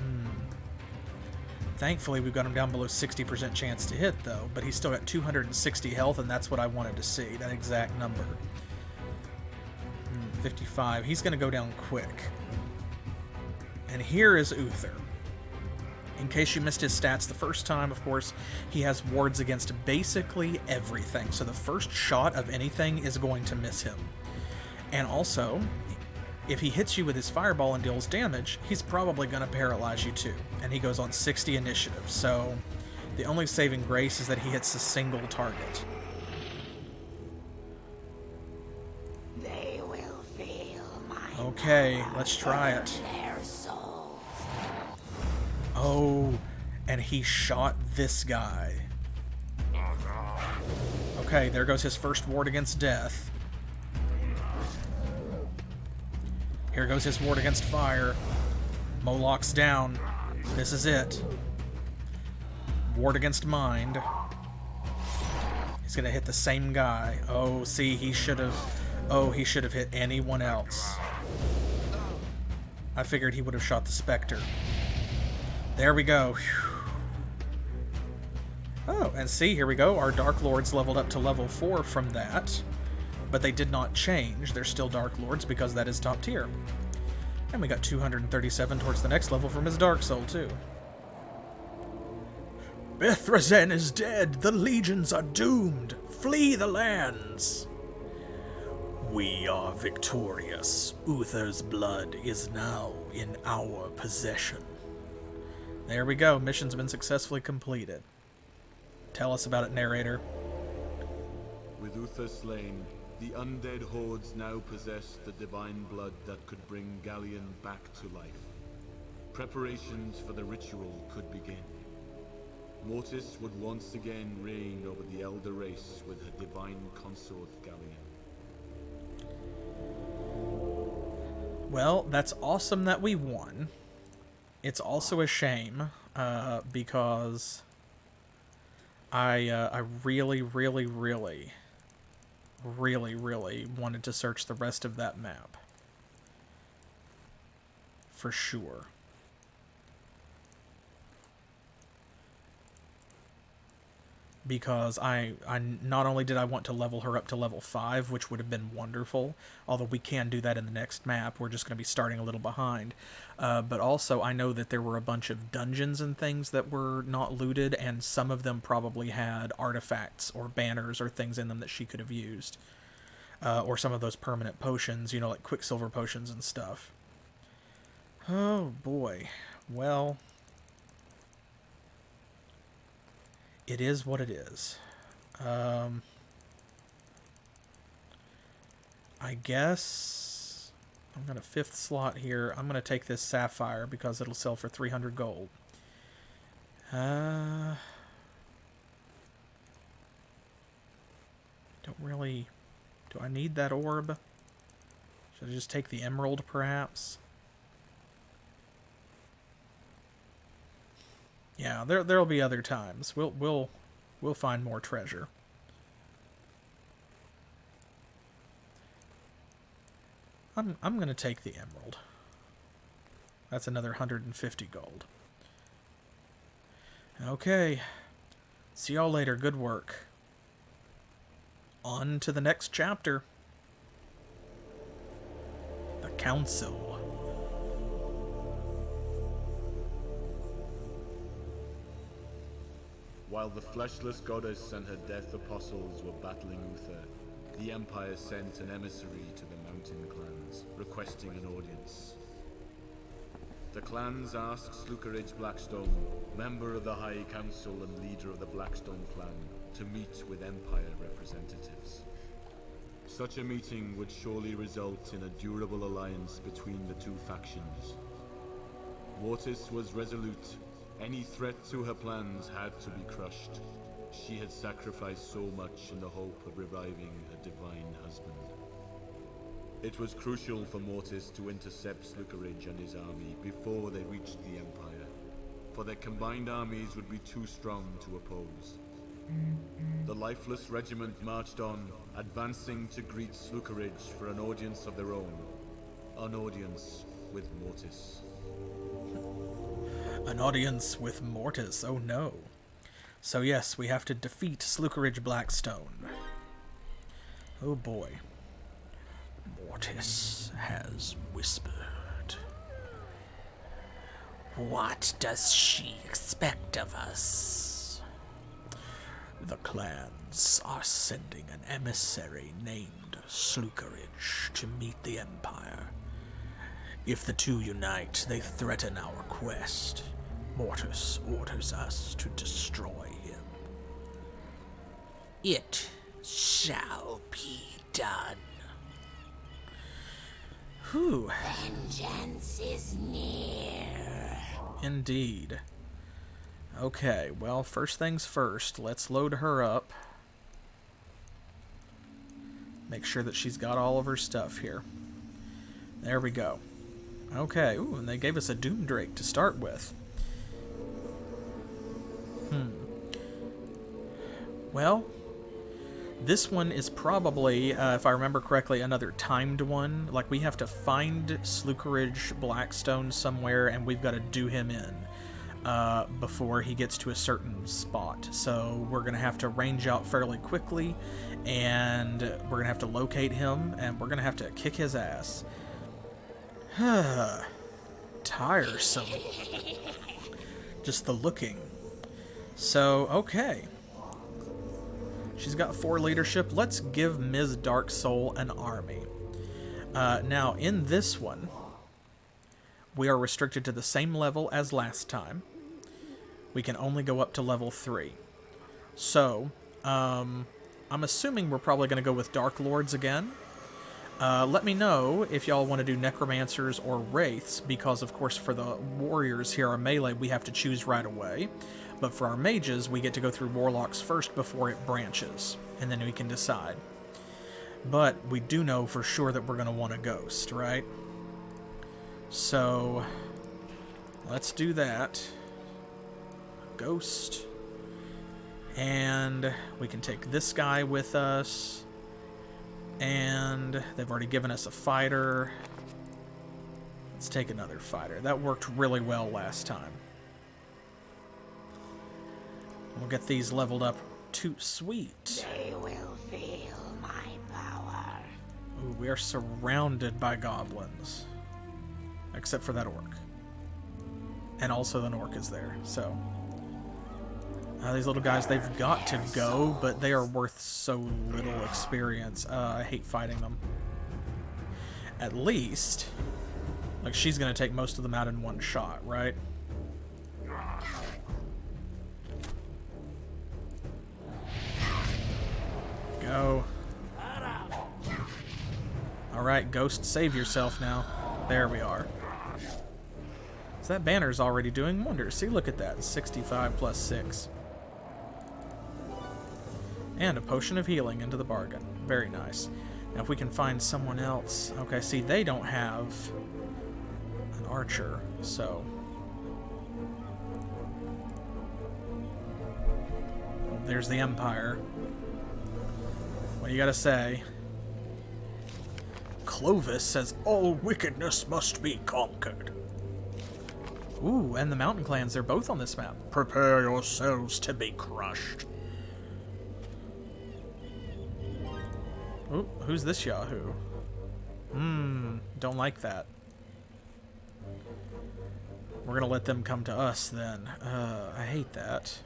Thankfully, we've got him down below 60% chance to hit, though. But he's still got 260 health, and that's what I wanted to see. That exact number. 55. He's going to go down quick. And here is Uther. In case you missed his stats the first time, of course, he has wards against basically everything. So the first shot of anything is going to miss him. And also, if he hits you with his fireball and deals damage, he's probably going to paralyze you too. And he goes on 60 initiative. So the only saving grace is that he hits a single target. They will feel my Okay, let's try it. their souls. Oh, and he shot this guy. Okay, there goes his first ward against death. Here goes his ward against fire. Moloch's down. This is it. Ward against mind. He's gonna hit the same guy. Oh, see, he should have... Oh, he should have hit anyone else. I figured he would have shot the Spectre. There we go. Whew. Oh, and see, here we go. Our Dark Lords leveled up to level 4 from that. But they did not change. They're still Dark Lords because that is top tier. And we got 237 towards the next level from his Darksoul, too. Bethrazen is dead. The legions are doomed. Flee the lands. We are victorious. Uther's blood is now in our possession. There we go. Mission's been successfully completed. Tell us about it, narrator. With Uther slain, the undead hordes now possessed the divine blood that could bring Galleon back to life. Preparations for the ritual could begin. Mortis would once again reign over the elder race with her divine consort Galleon. Well, that's awesome that we won. It's also a shame, because I really wanted to search the rest of that map. For sure. Because I not only did I want to level her up to level 5, which would have been wonderful, although we can do that in the next map, we're just going to be starting a little behind, but also I know that there were a bunch of dungeons and things that were not looted, and some of them probably had artifacts or banners or things in them that she could have used, or some of those permanent potions, you know, like Quicksilver potions and stuff. Oh boy, well... it is what it is. I guess I'm going to 5th slot here. I'm going to take this sapphire because it'll sell for 300 gold. Don't really... do I need that orb? Should I just take the emerald, perhaps? Yeah, there'll be other times. We'll find more treasure. I'm gonna take the emerald. That's another 150 gold. Okay. See y'all later. Good work. On to the next chapter. The Council. While the fleshless goddess and her death apostles were battling Uther, the Empire sent an emissary to the mountain clans, requesting an audience. The clans asked Slukeridge Blackstone, member of the High Council and leader of the Blackstone clan, to meet with Empire representatives. Such a meeting would surely result in a durable alliance between the two factions. Mortis was resolute. Any threat to her plans had to be crushed. She had sacrificed so much in the hope of reviving her divine husband. It was crucial for Mortis to intercept Slukeridge and his army before they reached the Empire, for their combined armies would be too strong to oppose. The lifeless regiment marched on, advancing to greet Slukeridge for an audience of their own. An audience with Mortis. An audience with Mortis, oh no. So yes, we have to defeat Slukeridge Blackstone. Oh boy. Mortis has whispered. What does she expect of us? The clans are sending an emissary named Slukeridge to meet the Empire. If the two unite, they threaten our quest. Mortis orders us to destroy him. It shall be done. Whew. Vengeance is near. Indeed. Okay, well, first things first, let's load her up. Make sure that she's got all of her stuff here. There we go. Okay, ooh, and they gave us a Doom Drake to start with. Well, this one is probably, if I remember correctly, another timed one. Like, we have to find Slukeridge Blackstone somewhere, and we've got to do him in before he gets to a certain spot. So we're going to have to range out fairly quickly, and we're going to have to locate him, and we're going to have to kick his ass. Tiresome. Just the looking. So, okay. She's got 4 leadership. Let's give Ms. Darksoul an army. Now, in this one, we are restricted to the same level as last time. We can only go up to level 3. So, I'm assuming we're probably going to go with Dark Lords again. Let me know if y'all want to do Necromancers or Wraiths, because, of course, for the Warriors here, our melee, we have to choose right away. But for our Mages, we get to go through Warlocks first before it branches, and then we can decide. But we do know for sure that we're going to want a Ghost, right? So, let's do that. Ghost. And we can take this guy with us. And they've already given us a fighter. Let's take another fighter. That worked really well last time. We'll get these leveled up to sweet. They will feel my power. Ooh, we are surrounded by goblins. Except for that orc. And also an orc is there, so... these little guys, they've got to go, but they are worth so little experience. I hate fighting them. At least, like, she's going to take most of them out in one shot, right? Go. Alright, Ghost, save yourself now. There we are. So that banner's already doing wonders. See, look at that. 65 plus 6. And a potion of healing into the bargain. Very nice. Now if we can find someone else... Okay, see, they don't have an archer, so... There's the Empire. What do you gotta say? Clovis says all wickedness must be conquered. Ooh, and the mountain clans, they're both on this map. Prepare yourselves to be crushed. Ooh, who's this Yahoo? Don't like that. We're gonna let them come to us then. I hate that.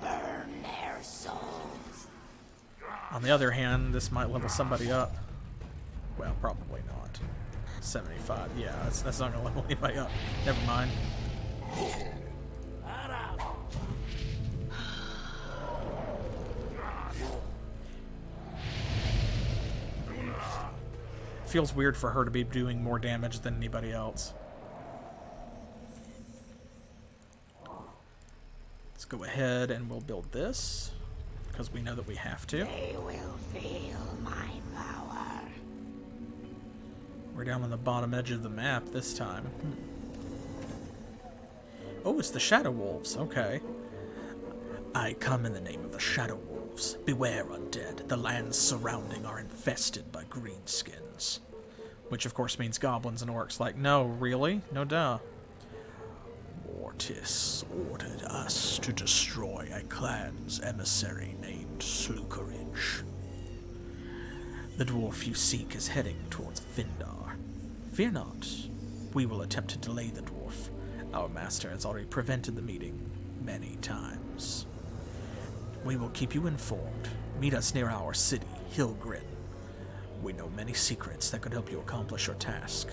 Burn their souls. On the other hand, this might level somebody up. Well, probably not. 75, yeah, that's not gonna level anybody up. Never mind. Feels weird for her to be doing more damage than anybody else. Let's go ahead and we'll build this, because we know that we have to. They will feel my power. We're down on the bottom edge of the map this time. Oh, it's the Shadow Wolves. Okay. I come in the name of the Shadow Wolves. Beware, undead. The lands surrounding are infested by greenskins. Which, of course, means goblins and orcs. Like, no, really? No duh. Mortis ordered us to destroy a clan's emissary named Slukerage. The dwarf you seek is heading towards Findar. Fear not. We will attempt to delay the dwarf. Our master has already prevented the meeting many times. We will keep you informed. Meet us near our city, Hillgrin. We know many secrets that could help you accomplish your task.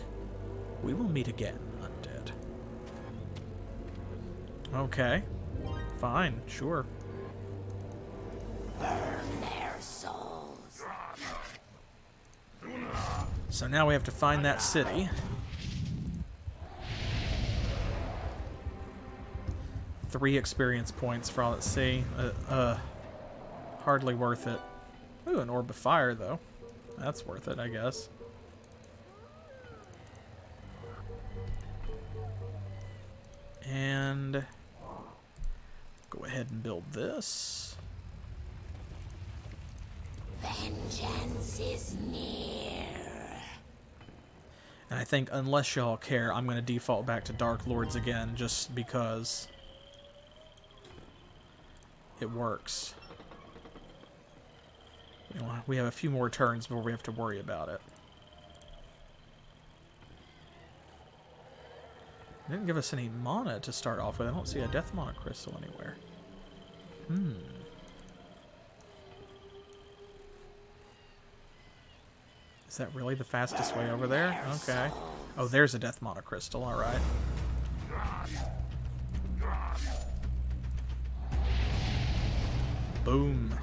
We will meet again, undead. Okay. Fine, sure. Burn their souls. So now we have to find that city. 3 experience points for all at sea. Hardly worth it. Ooh, an orb of fire, though. That's worth it, I guess. And go ahead and build this. Vengeance is near. And I think, unless y'all care, I'm going to default back to Dark Lords again, just because it works. We have a few more turns before we have to worry about it. Didn't give us any mana to start off with. I don't see a death mana crystal anywhere. Is that really the fastest way over there? Okay. Oh, there's a death mana crystal. All right. Boom.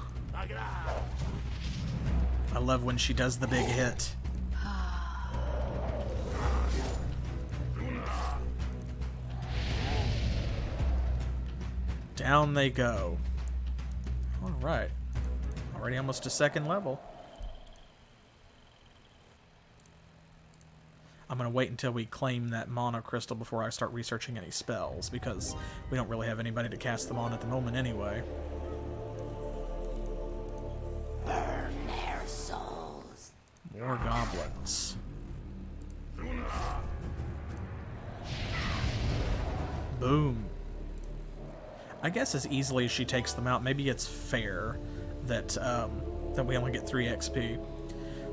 I love when she does the big hit. Down they go. Alright. Already almost a second level. I'm going to wait until we claim that mana crystal before I start researching any spells, because we don't really have anybody to cast them on at the moment anyway. Burn their souls. More goblins. Boom. I guess as easily as she takes them out, maybe it's fair that that we only get 3 XP.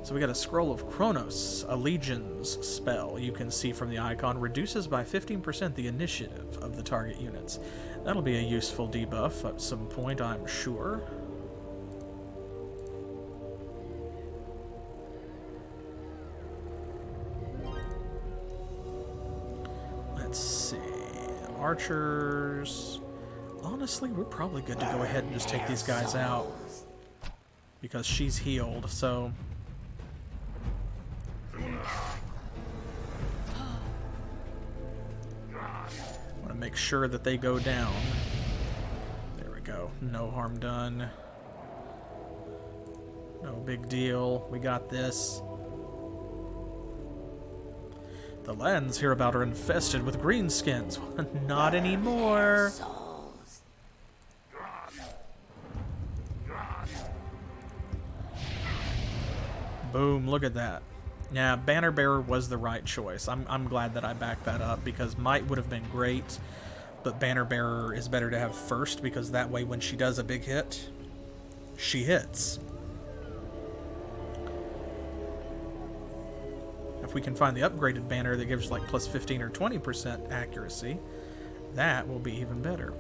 So we got a Scroll of Chronos, a Legion's spell. You can see from the icon, reduces by 15% the initiative of the target units. That'll be a useful debuff at some point, I'm sure. Let's see. Archers. Honestly, we're probably good to go ahead and just take these guys out, because she's healed, so... want to make sure that they go down. There we go. No harm done. No big deal. We got this. The lands hereabout are infested with greenskins. Not anymore. Boom, look at that. Yeah, Banner Bearer was the right choice. I'm glad that I backed that up, because Might would have been great, but Banner Bearer is better to have first, because that way when she does a big hit, she hits. If we can find the upgraded banner that gives like plus 15 or 20% accuracy, that will be even better.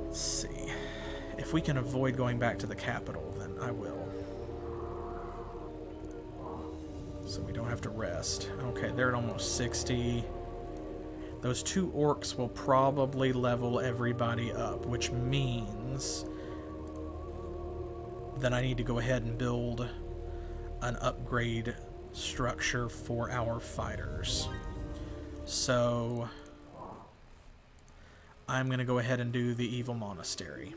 Let's see. If we can avoid going back to the capital, then I will. So we don't have to rest. Okay, they're at almost 60. Those 2 orcs will probably level everybody up, which means that I need to go ahead and build an upgrade structure for our fighters. So I'm going to go ahead and do the Evil Monastery.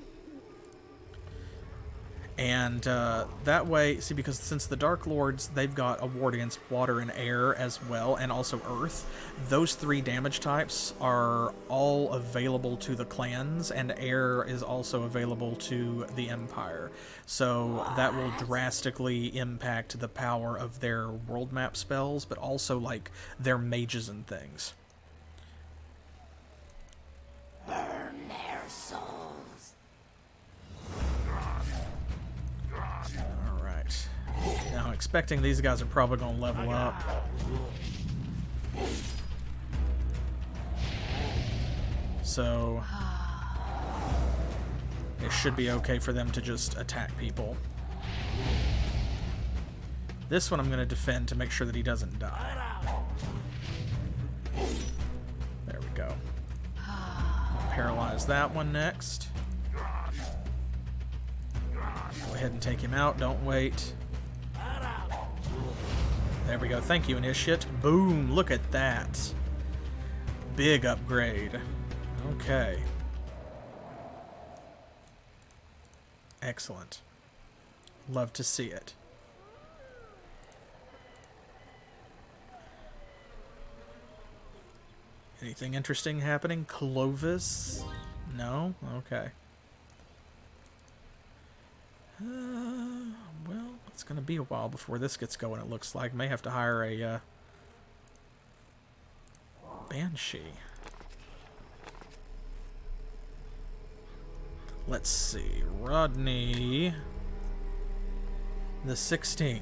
And that way, see, because since the Dark Lords, they've got a ward against water and air as well, and also earth, those 3 damage types are all available to the clans, and air is also available to the Empire. So that will drastically impact the power of their world map spells, but also, like, their mages and things. Burn their souls. Alright. Now, expecting these guys are probably going to level up. So it should be okay for them to just attack people. This one I'm going to defend to make sure that he doesn't die. There we go. Paralyze that one next. Go ahead and take him out. Don't wait. There we go. Thank you, Initiate. Boom. Look at that. Big upgrade. Okay. Excellent. Love to see it. Anything interesting happening? Clovis? No? Okay. Well, it's going to be a while before this gets going, it looks like. May have to hire a Banshee. Let's see. Rodney the 16th.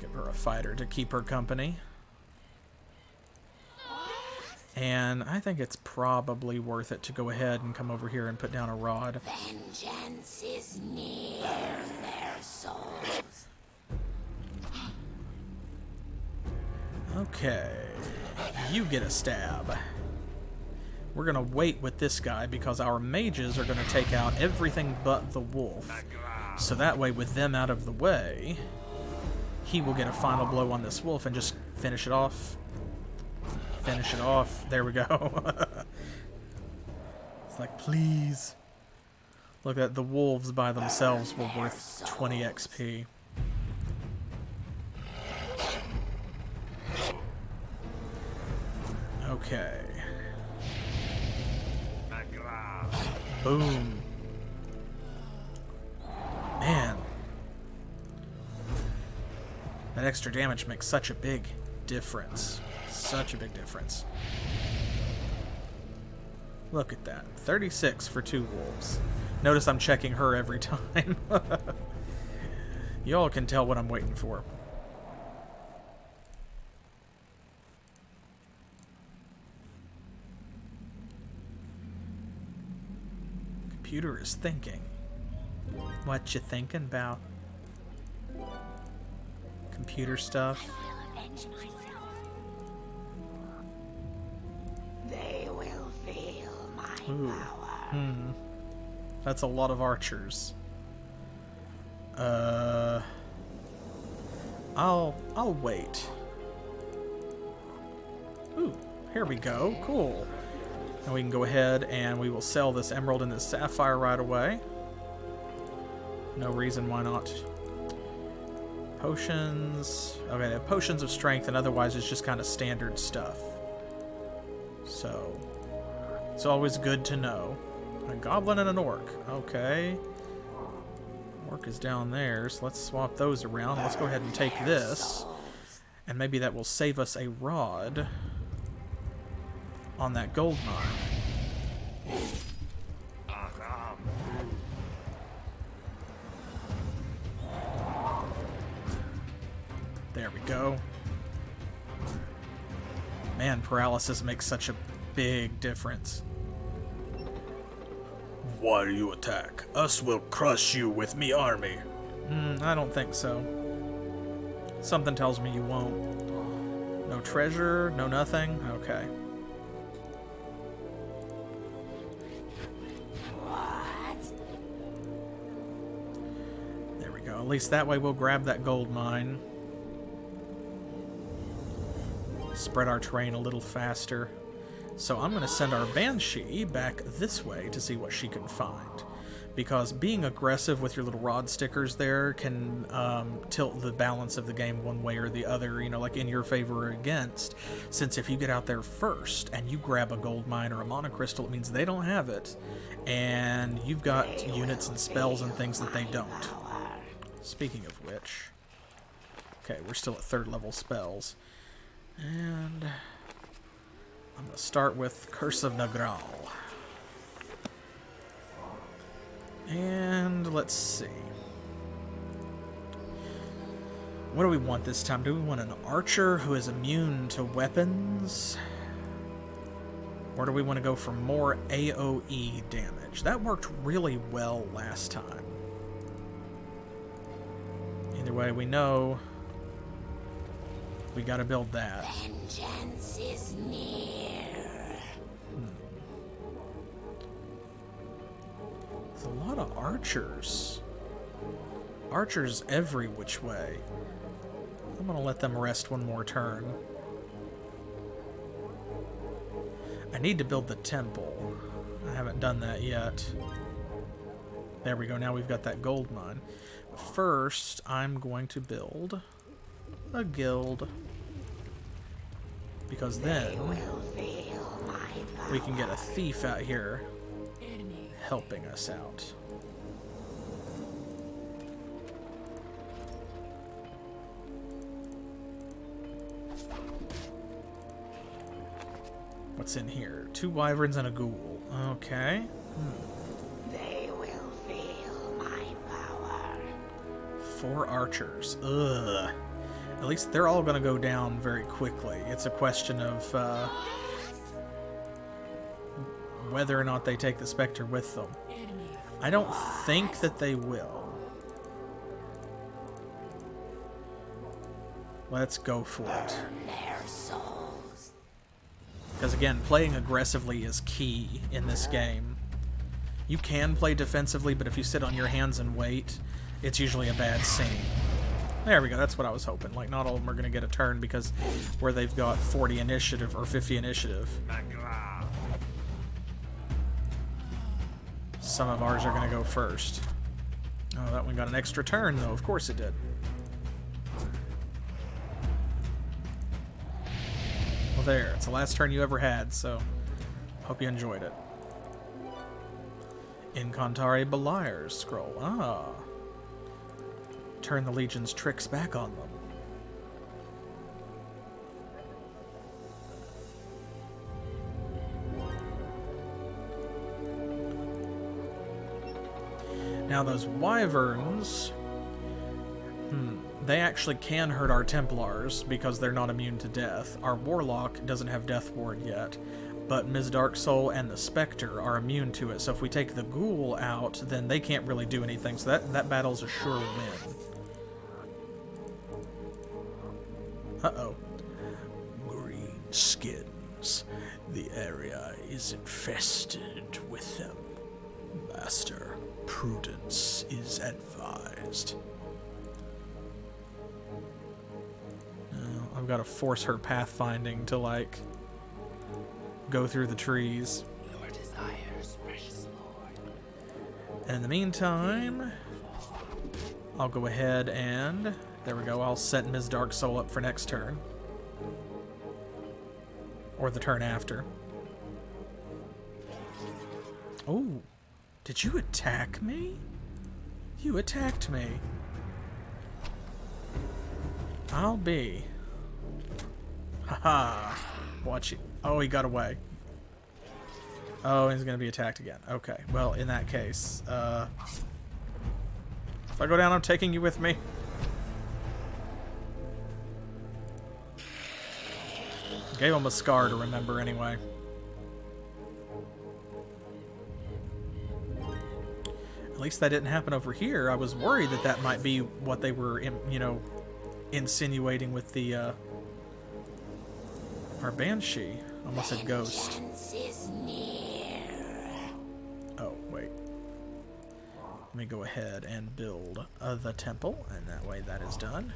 Give her a fighter to keep her company. And I think it's probably worth it to go ahead and come over here and put down a rod. Vengeance is near their souls. Okay. You get a stab. We're going to wait with this guy because our mages are going to take out everything but the wolf. So that way, with them out of the way, he will get a final blow on this wolf and just finish it off. Finish it off. There we go. It's like, please. Look at the wolves by themselves were worth 20 XP. Okay. Boom. Man. That extra damage makes such a big difference. Such a big difference. Look at that. 36 for 2 wolves. Notice I'm checking her every time. Y'all can tell what I'm waiting for. Computer is thinking. What you thinking about? Computer stuff. They will feel my Ooh. power. That's a lot of archers. I'll wait. Ooh, here we go. Cool. And we can go ahead and we will sell this emerald and this sapphire right away. No reason why not. Potions. Okay, they have potions of strength, and otherwise it's just kind of standard stuff. So, it's always good to know. A goblin and an orc. Okay. Orc is down there, so let's swap those around. Let's go ahead and take this. And maybe that will save us a rod on that gold mine. There we go. Man, paralysis makes such a big difference. Why do you attack? Us will crush you with me army. I don't think so. Something tells me you won't. No treasure, no nothing? Okay. What? There we go. At least that way we'll grab that gold mine. Spread our terrain a little faster. So I'm going to send our Banshee back this way to see what she can find. Because being aggressive with your little rod stickers there can tilt the balance of the game one way or the other, you know, like in your favor or against. Since if you get out there first and you grab a gold mine or a monocrystal, it means they don't have it. And you've got units and spells and things that they don't. Speaking of which... Okay, we're still at 3rd level spells. And... I'm going to start with Curse of Nagral. And let's see. What do we want this time? Do we want an archer who is immune to weapons? Or do we want to go for more AoE damage? That worked really well last time. Either way, we know we got to build that. Vengeance is near. There's a lot of archers. Archers every which way. I'm going to let them rest one more turn. I need to build the temple. I haven't done that yet. There we go. Now we've got that gold mine. But first, I'm going to build a guild. Because then we can get a thief out here helping us out. What's in here? 2 wyverns and a ghoul. Okay. They will feel my power. 4 archers. Ugh. At least they're all going to go down very quickly. It's a question of whether or not they take the Spectre with them. I don't think that they will. Let's go for it. Their souls. Because again, playing aggressively is key in this game. You can play defensively, but if you sit on your hands and wait, it's usually a bad scene. There we go, that's what I was hoping. Like, not all of them are going to get a turn because where they've got 40 initiative or 50 initiative. Some of ours are going to go first. Oh, that one got an extra turn, though. Of course it did. Well, there. It's the last turn you ever had, so hope you enjoyed it. Incontare Beliar's scroll. Ah. Turn the Legion's tricks back on them. Now those wyverns, they actually can hurt our Templars because they're not immune to death. Our Warlock doesn't have Death Ward yet, but Ms. Darksoul and the Spectre are immune to it. So if we take the Ghoul out, then they can't really do anything. So that battle's a sure win. Uh-oh. Green skins. The area is infested with them. Master, prudence is advised. I've got to force her pathfinding to, like, go through the trees. Your desires, precious Lord. And in the meantime, I'll go ahead and... There we go, I'll set Ms. Darksoul up for next turn. Or the turn after. Oh, did you attack me? You attacked me. I'll be. Haha. Watch it. Oh, he got away. Oh, he's going to be attacked again. Okay, well, in that case, if I go down, I'm taking you with me. Gave him a scar to remember anyway. At least that didn't happen over here. I was worried that that might be what they were, you know, insinuating with the, our Banshee. Almost said ghost. Vengeance is near. Oh, wait. Let me go ahead and build the temple, and that way that is done.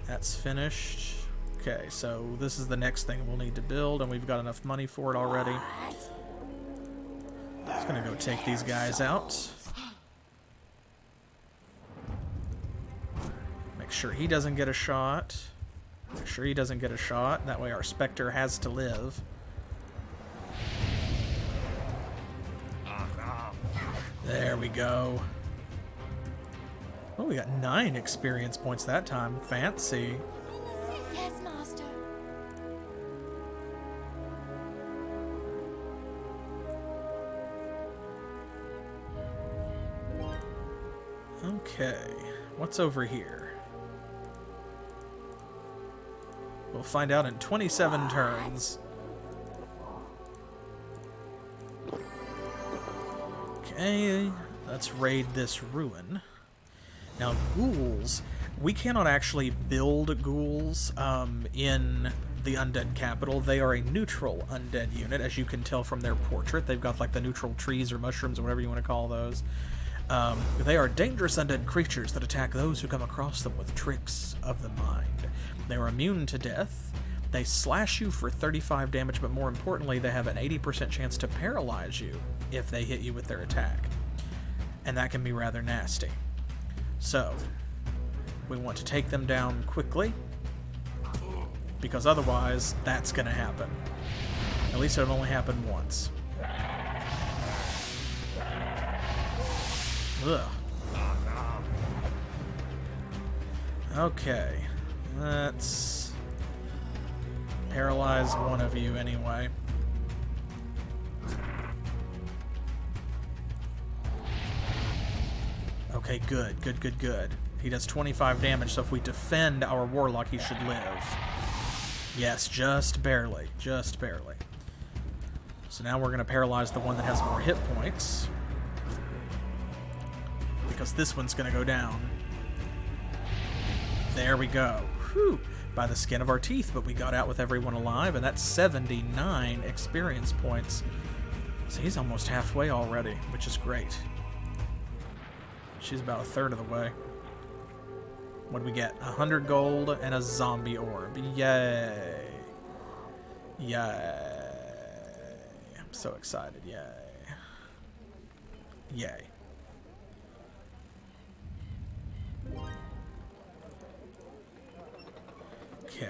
That's finished. Okay, so this is the next thing we'll need to build, and we've got enough money for it already. Just gonna go take these guys out. Make sure he doesn't get a shot. Make sure he doesn't get a shot. That way our Spectre has to live. There we go. Oh, we got 9 experience points that time. Fancy. Yes, Master. Okay, what's over here? We'll find out in 27 turns. Okay, let's raid this ruin. Now, ghouls, we cannot actually build ghouls in the undead capital. They are a neutral undead unit, as you can tell from their portrait. They've got like the neutral trees or mushrooms or whatever you want to call those. They are dangerous undead creatures that attack those who come across them with tricks of the mind. They are immune to death. They slash you for 35 damage, but more importantly, they have an 80% chance to paralyze you if they hit you with their attack. And that can be rather nasty. So, we want to take them down quickly, because otherwise, that's going to happen. At least it'll only happen once. Ugh. Okay, let's paralyze one of you anyway. Okay, good, good, good, good. He does 25 damage, so if we defend our warlock, he should live. Yes, just barely. Just barely. So now we're going to paralyze the one that has more hit points. Because this one's going to go down. There we go. Whew. By the skin of our teeth, but we got out with everyone alive, and that's 79 experience points. So he's almost halfway already, which is great. She's about a third of the way. What do we get? 100 gold and a zombie orb. Yay. Yay. I'm so excited. Yay. Yay. Okay.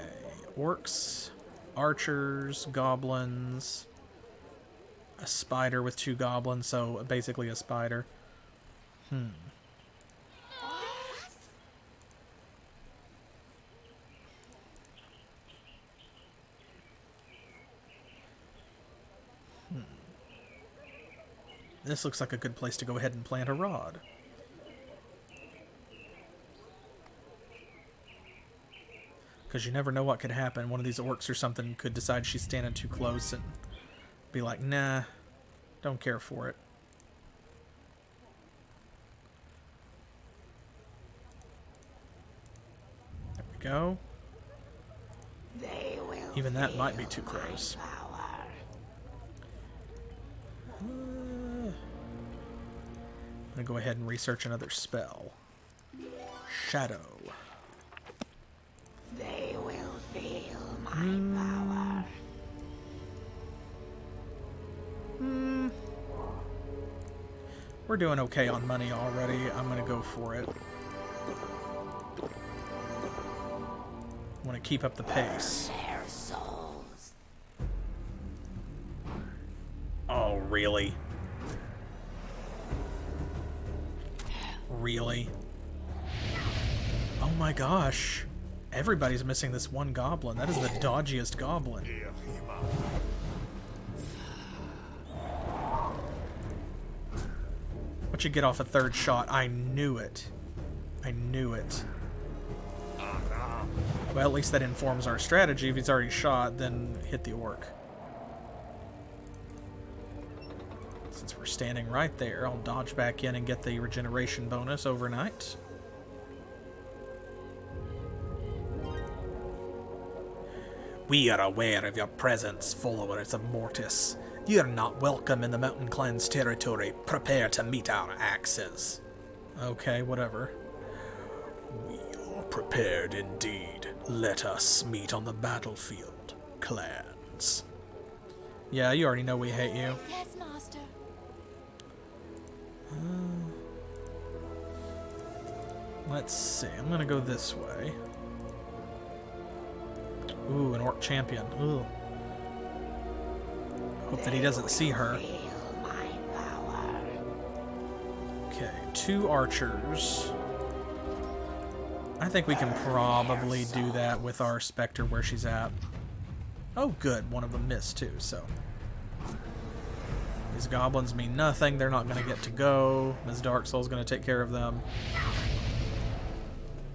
Orcs, archers, goblins, a spider with 2 goblins, so basically a spider. This looks like a good place to go ahead and plant a rod. Because you never know what could happen. One of these orcs or something could decide she's standing too close and be like, nah, don't care for it. There we go. Even that might be too close. I'm going to go ahead and research another spell. Shadow. They will feel my power. We're doing okay on money already. I'm going to go for it. I want to keep up the pace. Their souls. Oh, really? Really? Oh my gosh. Everybody's missing this one goblin. That is the dodgiest goblin. What you get off a third shot? I knew it. I knew it. Well, at least that informs our strategy. If he's already shot, then hit the orc. Since we're standing right there, I'll dodge back in and get the regeneration bonus overnight. We are aware of your presence, followers of Mortis. You are not welcome in the Mountain Clan's territory. Prepare to meet our axes. Okay, whatever. We are prepared indeed. Let us meet on the battlefield, clans. Yeah, you already know we hate you. Yes, master. Let's see. I'm gonna go this way. Ooh, an orc champion. Ooh. Hope that he doesn't see her. Okay, 2 archers. I think we can probably do that with our Spectre where she's at. Oh, good. One of them missed, too, so. These goblins mean nothing. They're not going to get to go. Ms. Darksoul's going to take care of them.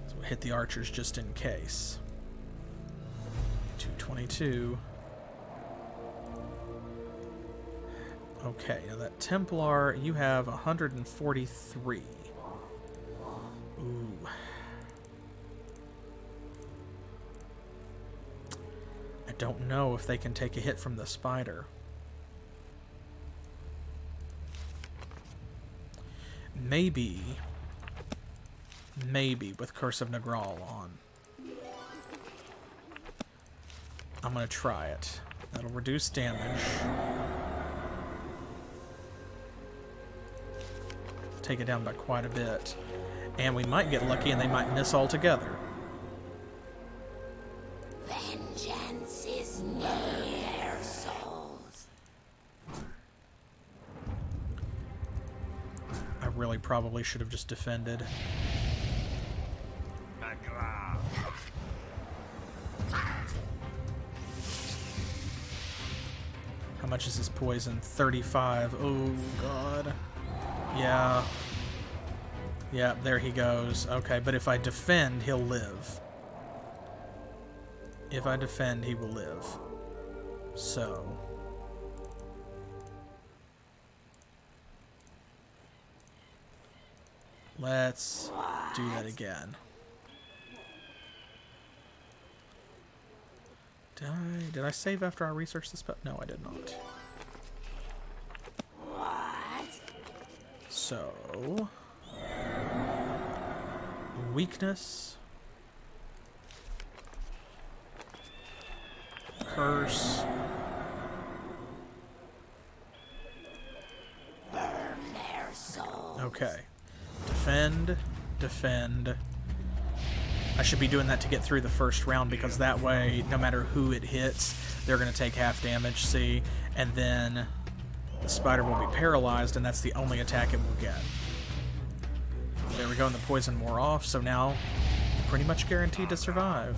So we'll hit the archers just in case. 222. Okay, now that Templar, you have 143. Ooh. I don't know if they can take a hit from the spider. Maybe with Curse of Nagral on. I'm gonna try it. That'll reduce damage. Take it down by quite a bit. And we might get lucky and they might miss altogether. Vengeance is near their souls. I really probably should have just defended. How much is his poison? 35. Oh, God. Yeah. Yeah, there he goes. Okay, but if I defend, he'll live. If I defend, he will live. So... let's do that again. Did I save after I researched the spell? No, I did not. So... weakness. Curse. Burn their souls. Okay. Defend. Defend. I should be doing that to get through the first round, because that way, no matter who it hits, they're going to take half damage, see? And then the spider will be paralyzed, and that's the only attack it will get. There we go, and the poison wore off, so now pretty much guaranteed to survive.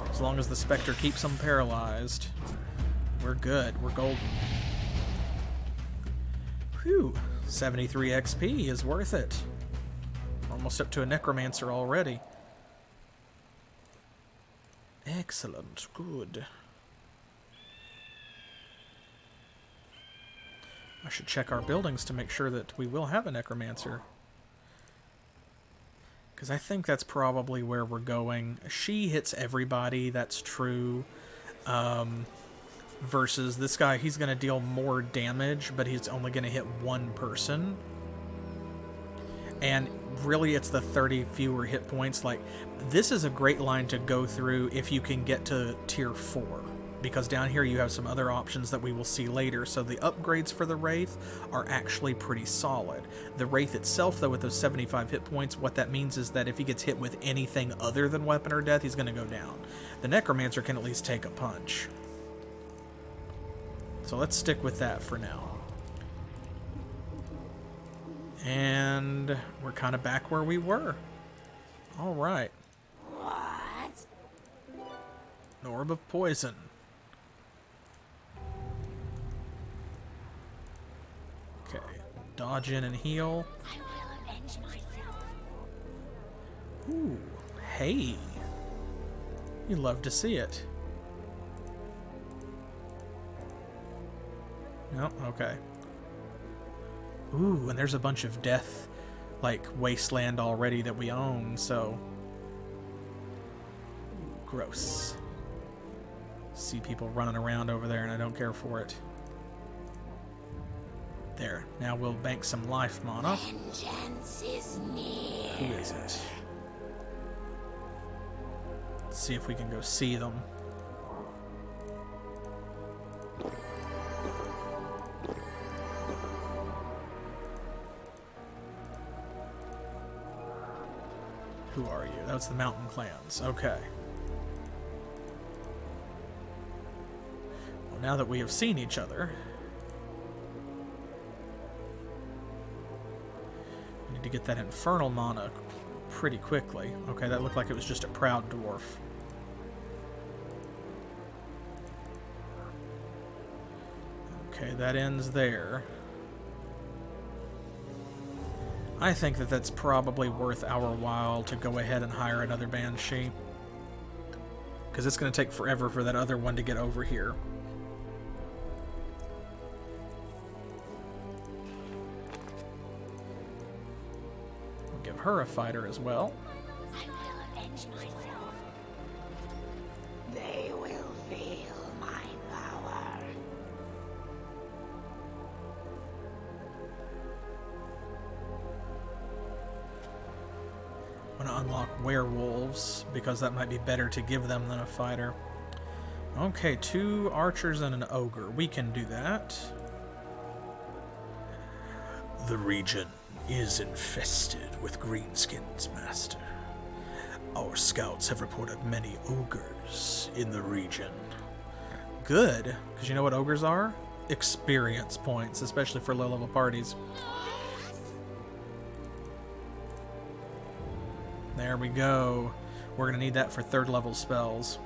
As long as the specter keeps them paralyzed, we're good. We're golden. Whew. 73 XP is worth it. Almost up to a necromancer already. Excellent. Good. I should check our buildings to make sure that we will have a necromancer. Because I think that's probably where we're going. She hits everybody, that's true. Versus this guy, he's going to deal more damage, but he's only going to hit one person. And really, it's the 30 fewer hit points. Like, this is a great line to go through if you can get to tier 4. Because down here you have some other options that we will see later. So the upgrades for the Wraith are actually pretty solid. The Wraith itself, though, with those 75 hit points, what that means is that if he gets hit with anything other than weapon or death, he's going to go down. The Necromancer can at least take a punch. So let's stick with that for now. And we're kind of back where we were. All right. What? An orb of poison. Okay. Dodge in and heal. I will avenge myself. Ooh. Hey. You love to see it. No? Okay. Ooh, and there's a bunch of death, like, wasteland already that we own, so... gross. See people running around over there, and I don't care for it. There. Now we'll bank some life mana. Vengeance is near. Who is it? Let's see if we can go see them. Who are you? That's the Mountain Clans. Okay. Well, now that we have seen each other, we need to get that Infernal mana pretty quickly. Okay, that looked like it was just a Proud Dwarf. Okay, that ends there. I think that that's probably worth our while to go ahead and hire another Banshee. Because it's going to take forever for that other one to get over here. We'll give her a fighter as well. I will avenge myself. They will feel my power. I'm going to unlock werewolves, because that might be better to give them than a fighter. Okay, 2 archers and an ogre. We can do that. The region is infested with greenskins, Master. Our scouts have reported many ogres in the region. Good, because you know what ogres are? Experience points, especially for low-level parties. There we go. We're going to need that for 3rd level spells.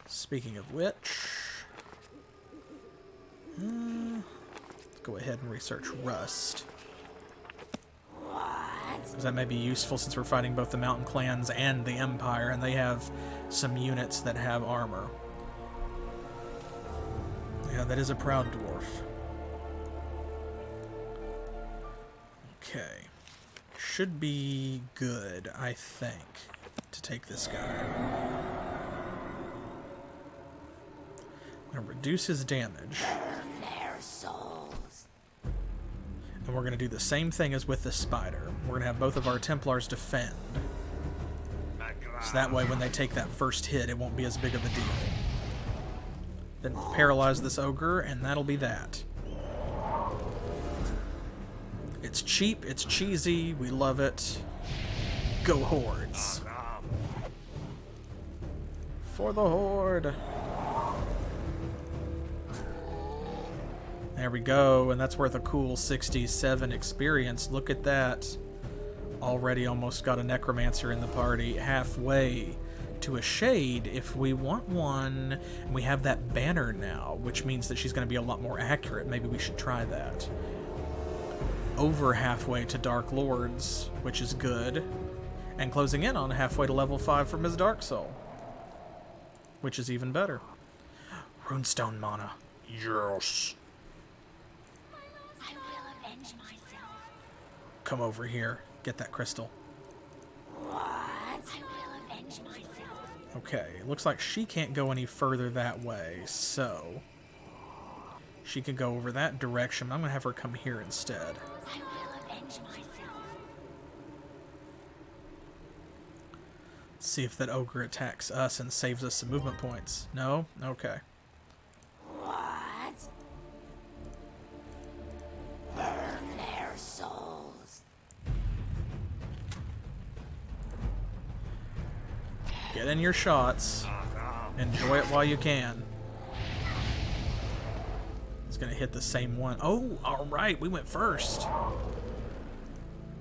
Speaking of which... go ahead and research rust. Because that may be useful since we're fighting both the mountain clans and the Empire, and they have some units that have armor. Yeah, that is a proud dwarf. Okay. Should be good, I think, to take this guy. I'm going to reduce his damage. Their souls. And we're going to do the same thing as with the spider. We're going to have both of our Templars defend. So that way when they take that first hit, it won't be as big of a deal. Then paralyze this ogre, and that'll be that. It's cheap, it's cheesy, we love it. Go hordes. For the horde. There we go, and that's worth a cool 67 experience. Look at that. Already almost got a necromancer in the party. Halfway to a shade if we want one. And we have that banner now, which means that she's going to be a lot more accurate. Maybe we should try that. Over halfway to Dark Lords, which is good. And closing in on halfway to level 5 for Ms. Darksoul, which is even better. Runestone mana. Yes. I will avenge myself. Come over here. Get that crystal. What? I will avenge myself. Okay, it looks like she can't go any further that way, so she can go over that direction. I'm going to have her come here instead. I will avenge myself. Let's see if that ogre attacks us and saves us some movement points. No? Okay. What? Burn their souls. Get in your shots. Enjoy it while you can. It's going to hit the same one. Oh, alright, we went first.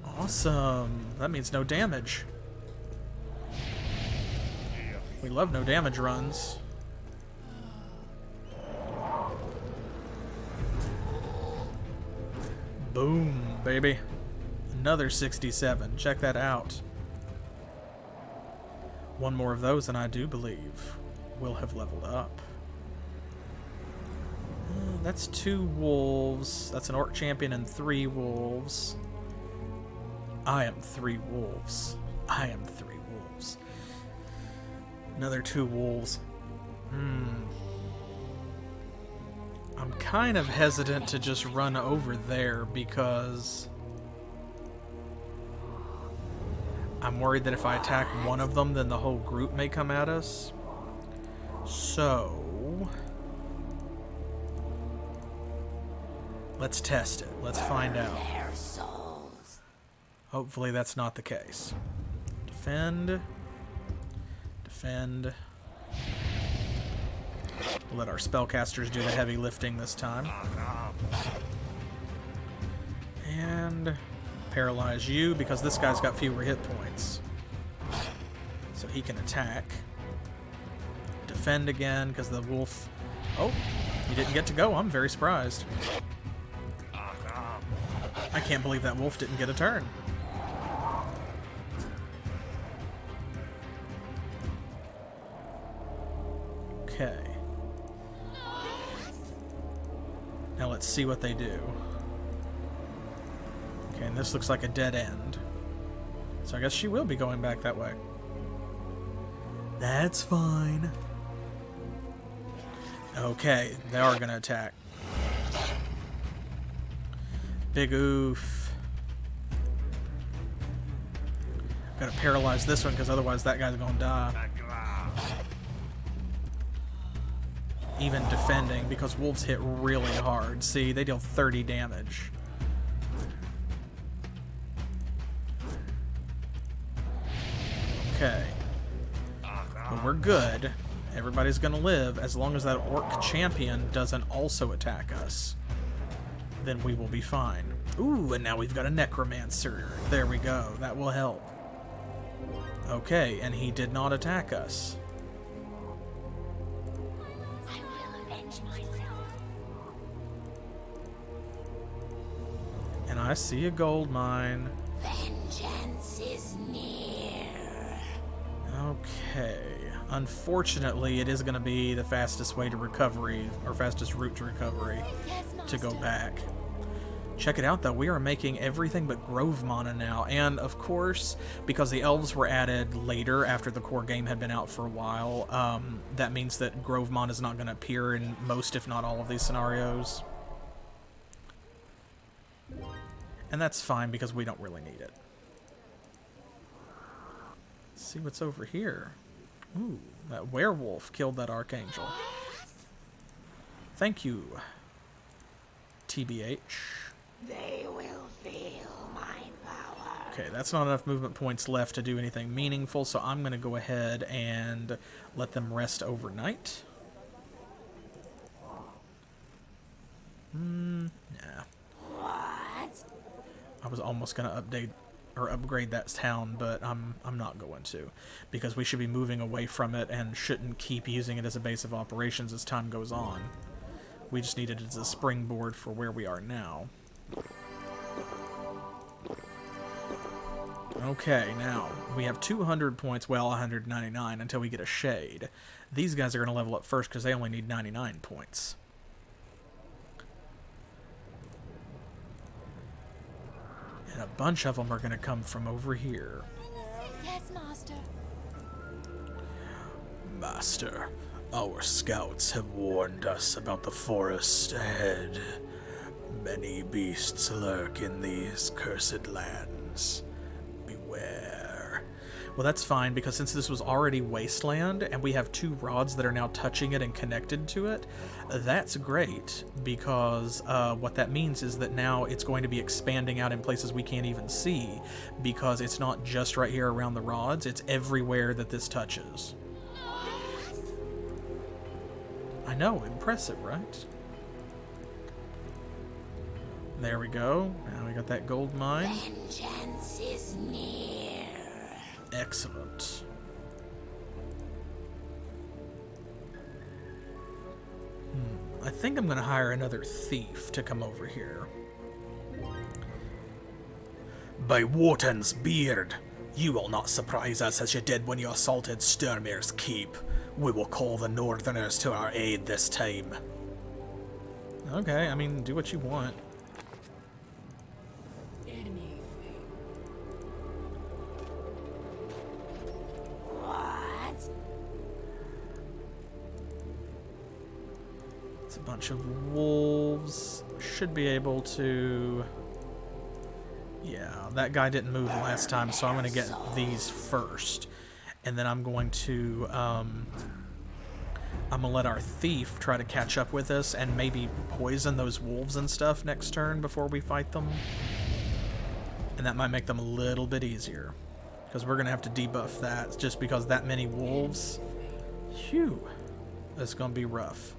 Awesome. That means no damage. We love no damage runs. Boom, baby. Another 67. Check that out. One more of those, and I do believe we'll have leveled up. That's 2 wolves. That's an orc champion and 3 wolves. I am 3 wolves. I am 3 wolves. Another 2 wolves. I'm kind of hesitant to just run over there because I'm worried that if I attack one of them, then the whole group may come at us. So let's test it. Let's find out. Their souls. Hopefully that's not the case. Defend. Defend. We'll let our spellcasters do the heavy lifting this time. And paralyze you because this guy's got fewer hit points. So he can attack. Defend again because the wolf... Oh, he didn't get to go. I'm very surprised. I can't believe that wolf didn't get a turn. Okay. Now let's see what they do. Okay, and this looks like a dead end. So I guess she will be going back that way. That's fine. Okay, they are going to attack. Big oof. Gotta paralyze this one because otherwise that guy's going to die. Even defending because wolves hit really hard. See, they deal 30 damage. Okay. But we're good. Everybody's gonna live as long as that orc champion doesn't also attack us. Then we will be fine. Ooh, and now we've got a necromancer. There we go. That will help. Okay, and he did not attack us. I will avenge myself. I see a gold mine. Vengeance is near. Okay. Unfortunately, it is going to be the fastest way to recovery, or fastest route to recovery, to go back. Check it out, though. We are making everything but Grove mana now. And, of course, because the elves were added later after the core game had been out for a while, that means that Grove mana is not going to appear in most, if not all, of these scenarios. And that's fine, because we don't really need it. Let's see what's over here. Ooh, that werewolf killed that archangel. Thank you, TBH. They will feel my power. Okay, that's not enough movement points left to do anything meaningful, so I'm going to go ahead and let them rest overnight. Nah. What? I was almost going to update or upgrade that town, but I'm not going to, because we should be moving away from it and shouldn't keep using it as a base of operations as time goes on. We just need it as a springboard for where we are now. Okay, now we have 200 points, well, 199 until we get a shade. These guys are going to level up first because they only need 99 points. And a bunch of them are going to come from over here. Yes, Master. Master, our scouts have warned us about the forest ahead. Many beasts lurk in these cursed lands. Beware. Well, that's fine, because since this was already wasteland, and we have 2 rods that are now touching it and connected to it, that's great, because what that means is that now it's going to be expanding out in places we can't even see, because it's not just right here around the rods, it's everywhere that this touches. I know, impressive, right? There we go. Now we got that gold mine. Vengeance is near. Excellent. I think I'm going to hire another thief to come over here. By Wotan's beard, you will not surprise us as you did when you assaulted Sturmir's keep. We will call the Northerners to our aid this time. Okay, I mean, do what you want. What? It's a bunch of wolves. Should be able to... Yeah, that guy didn't move last time, so I'm going to get these first. And then I'm going to... I'm going to let our thief try to catch up with us and maybe poison those wolves and stuff next turn before we fight them. And that might make them a little bit easier, because we're going to have to debuff that just because that many wolves. Phew. That's going to be rough.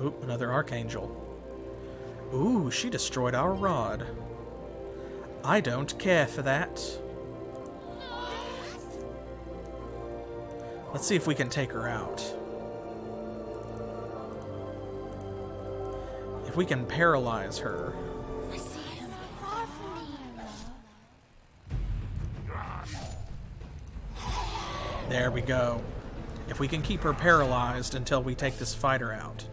Ooh, another archangel. Ooh, she destroyed our rod. I don't care for that. Let's see if we can take her out. If we can paralyze her. There we go. If we can keep her paralyzed until we take this fighter out.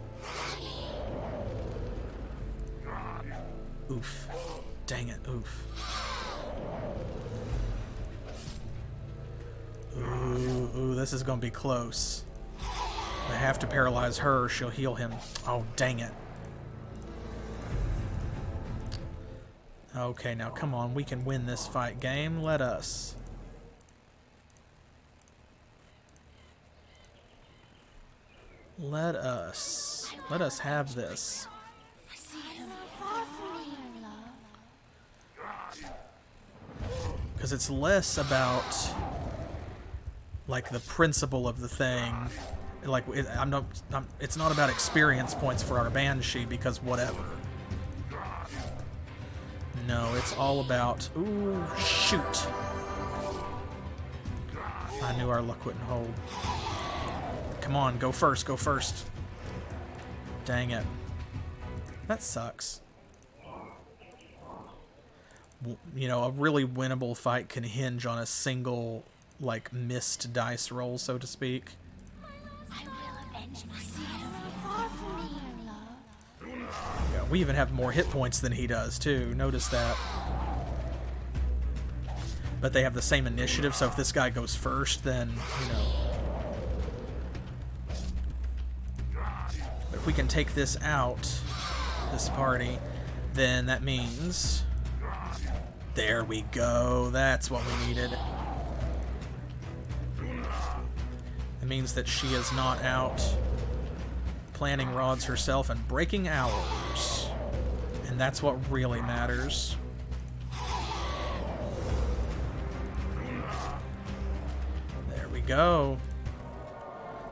Oof. Dang it, oof. Ooh, this is gonna be close. I have to paralyze her, she'll heal him. Oh, dang it. Okay, now come on, we can win this fight game. Let us. Let us have this. Because it's less about like the principle of the thing. Like it's not about experience points for our Banshee, because whatever. No, it's all about... Ooh, shoot. I knew our luck wouldn't hold. Come on, go first, go first. Dang it. That sucks. You know, a really winnable fight can hinge on a single, like, missed dice roll, so to speak. I will avenge myself. Far from me, love. Yeah, we even have more hit points than he does, too. Notice that. But they have the same initiative, so if this guy goes first, then, you know. But if we can take this out, this party, then that means... There we go. That's what we needed. It means that she is not out planting rods herself and breaking ours. And that's what really matters. There we go.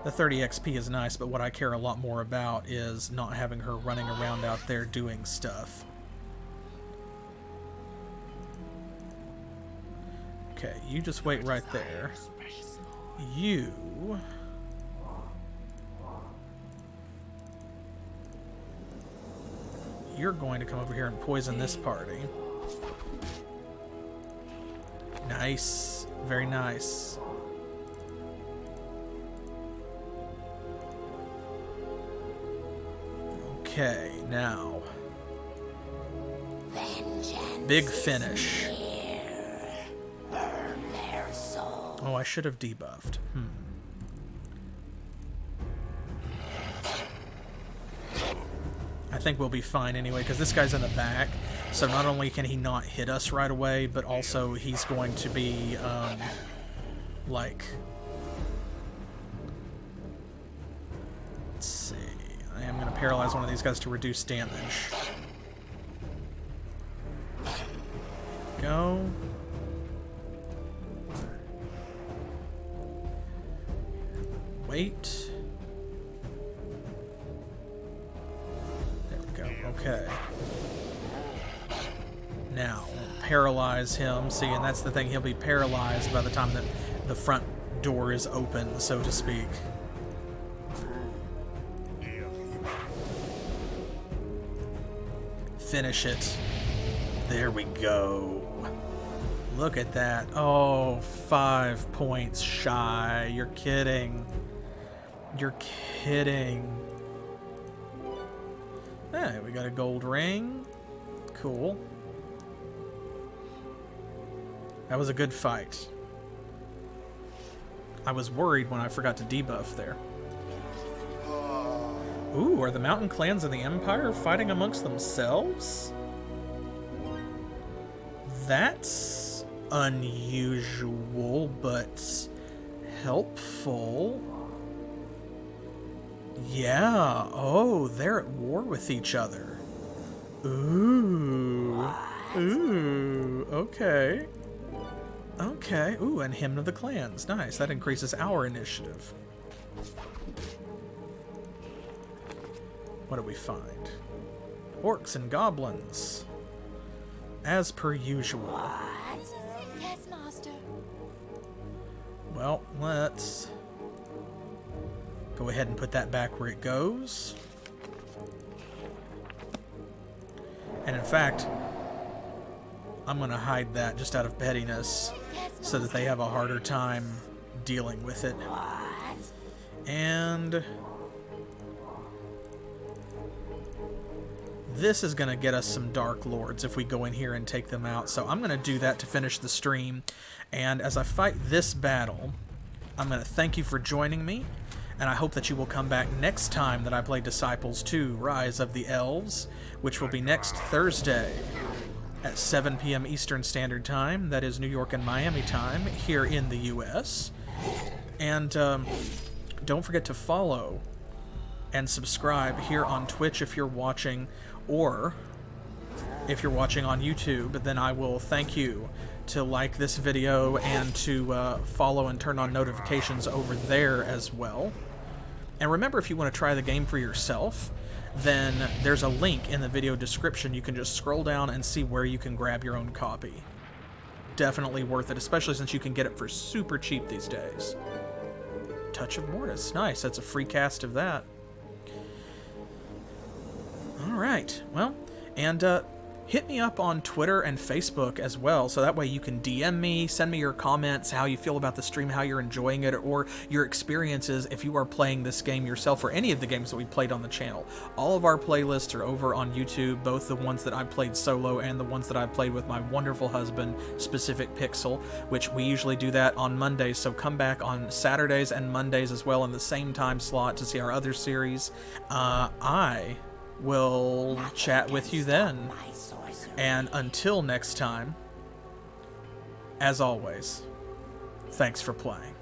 The 30 XP is nice, but what I care a lot more about is not having her running around out there doing stuff. Okay, you just wait right there. You... You're going to come over here and poison this party. Nice. Very nice. Okay, now. Big finish. Oh, I should have debuffed. I think we'll be fine anyway, because this guy's in the back. So not only can he not hit us right away, but also he's going to be, like... Let's see. I am going to paralyze one of these guys to reduce damage. Go. Wait. There we go. Okay. Now, paralyze him. See, and that's the thing. He'll be paralyzed by the time that the front door is open, so to speak. Finish it. There we go. Look at that. Oh, 5 points shy. You're kidding. You're kidding. Hey, we got a gold ring. Cool. That was a good fight. I was worried when I forgot to debuff there. Ooh, are the mountain clans of the Empire fighting amongst themselves? That's unusual, but helpful. Yeah. Oh, they're at war with each other. Ooh. Ooh. Okay. Okay. Ooh, and Hymn of the Clans. Nice. That increases our initiative. What do we find? Orcs and goblins. As per usual. Yes, master. Well, let's go ahead and put that back where it goes. And in fact, I'm going to hide that just out of pettiness so that they have a harder time dealing with it. And this is going to get us some Dark Lords if we go in here and take them out. So I'm going to do that to finish the stream. And as I fight this battle, I'm going to thank you for joining me. And I hope that you will come back next time that I play Disciples 2, Rise of the Elves, which will be next Thursday at 7 p.m. Eastern Standard Time. That is New York and Miami time here in the U.S. And don't forget to follow and subscribe here on Twitch if you're watching, or if you're watching on YouTube, then I will thank you to like this video and to follow and turn on notifications over there as well. And remember, if you want to try the game for yourself, then there's a link in the video description. You can just scroll down and see where you can grab your own copy. Definitely worth it, especially since you can get it for super cheap these days. Touch of Mortis. Nice. That's a free cast of that. All right. Well, and hit me up on Twitter and Facebook as well, so that way you can DM me, send me your comments, how you feel about the stream, how you're enjoying it, or your experiences if you are playing this game yourself or any of the games that we played on the channel. All of our playlists are over on YouTube, both the ones that I played solo and the ones that I played with my wonderful husband, Specific Pixel, which we usually do that on Mondays, so come back on Saturdays and Mondays as well in the same time slot to see our other series. I will chat with you then. And until next time, as always, thanks for playing.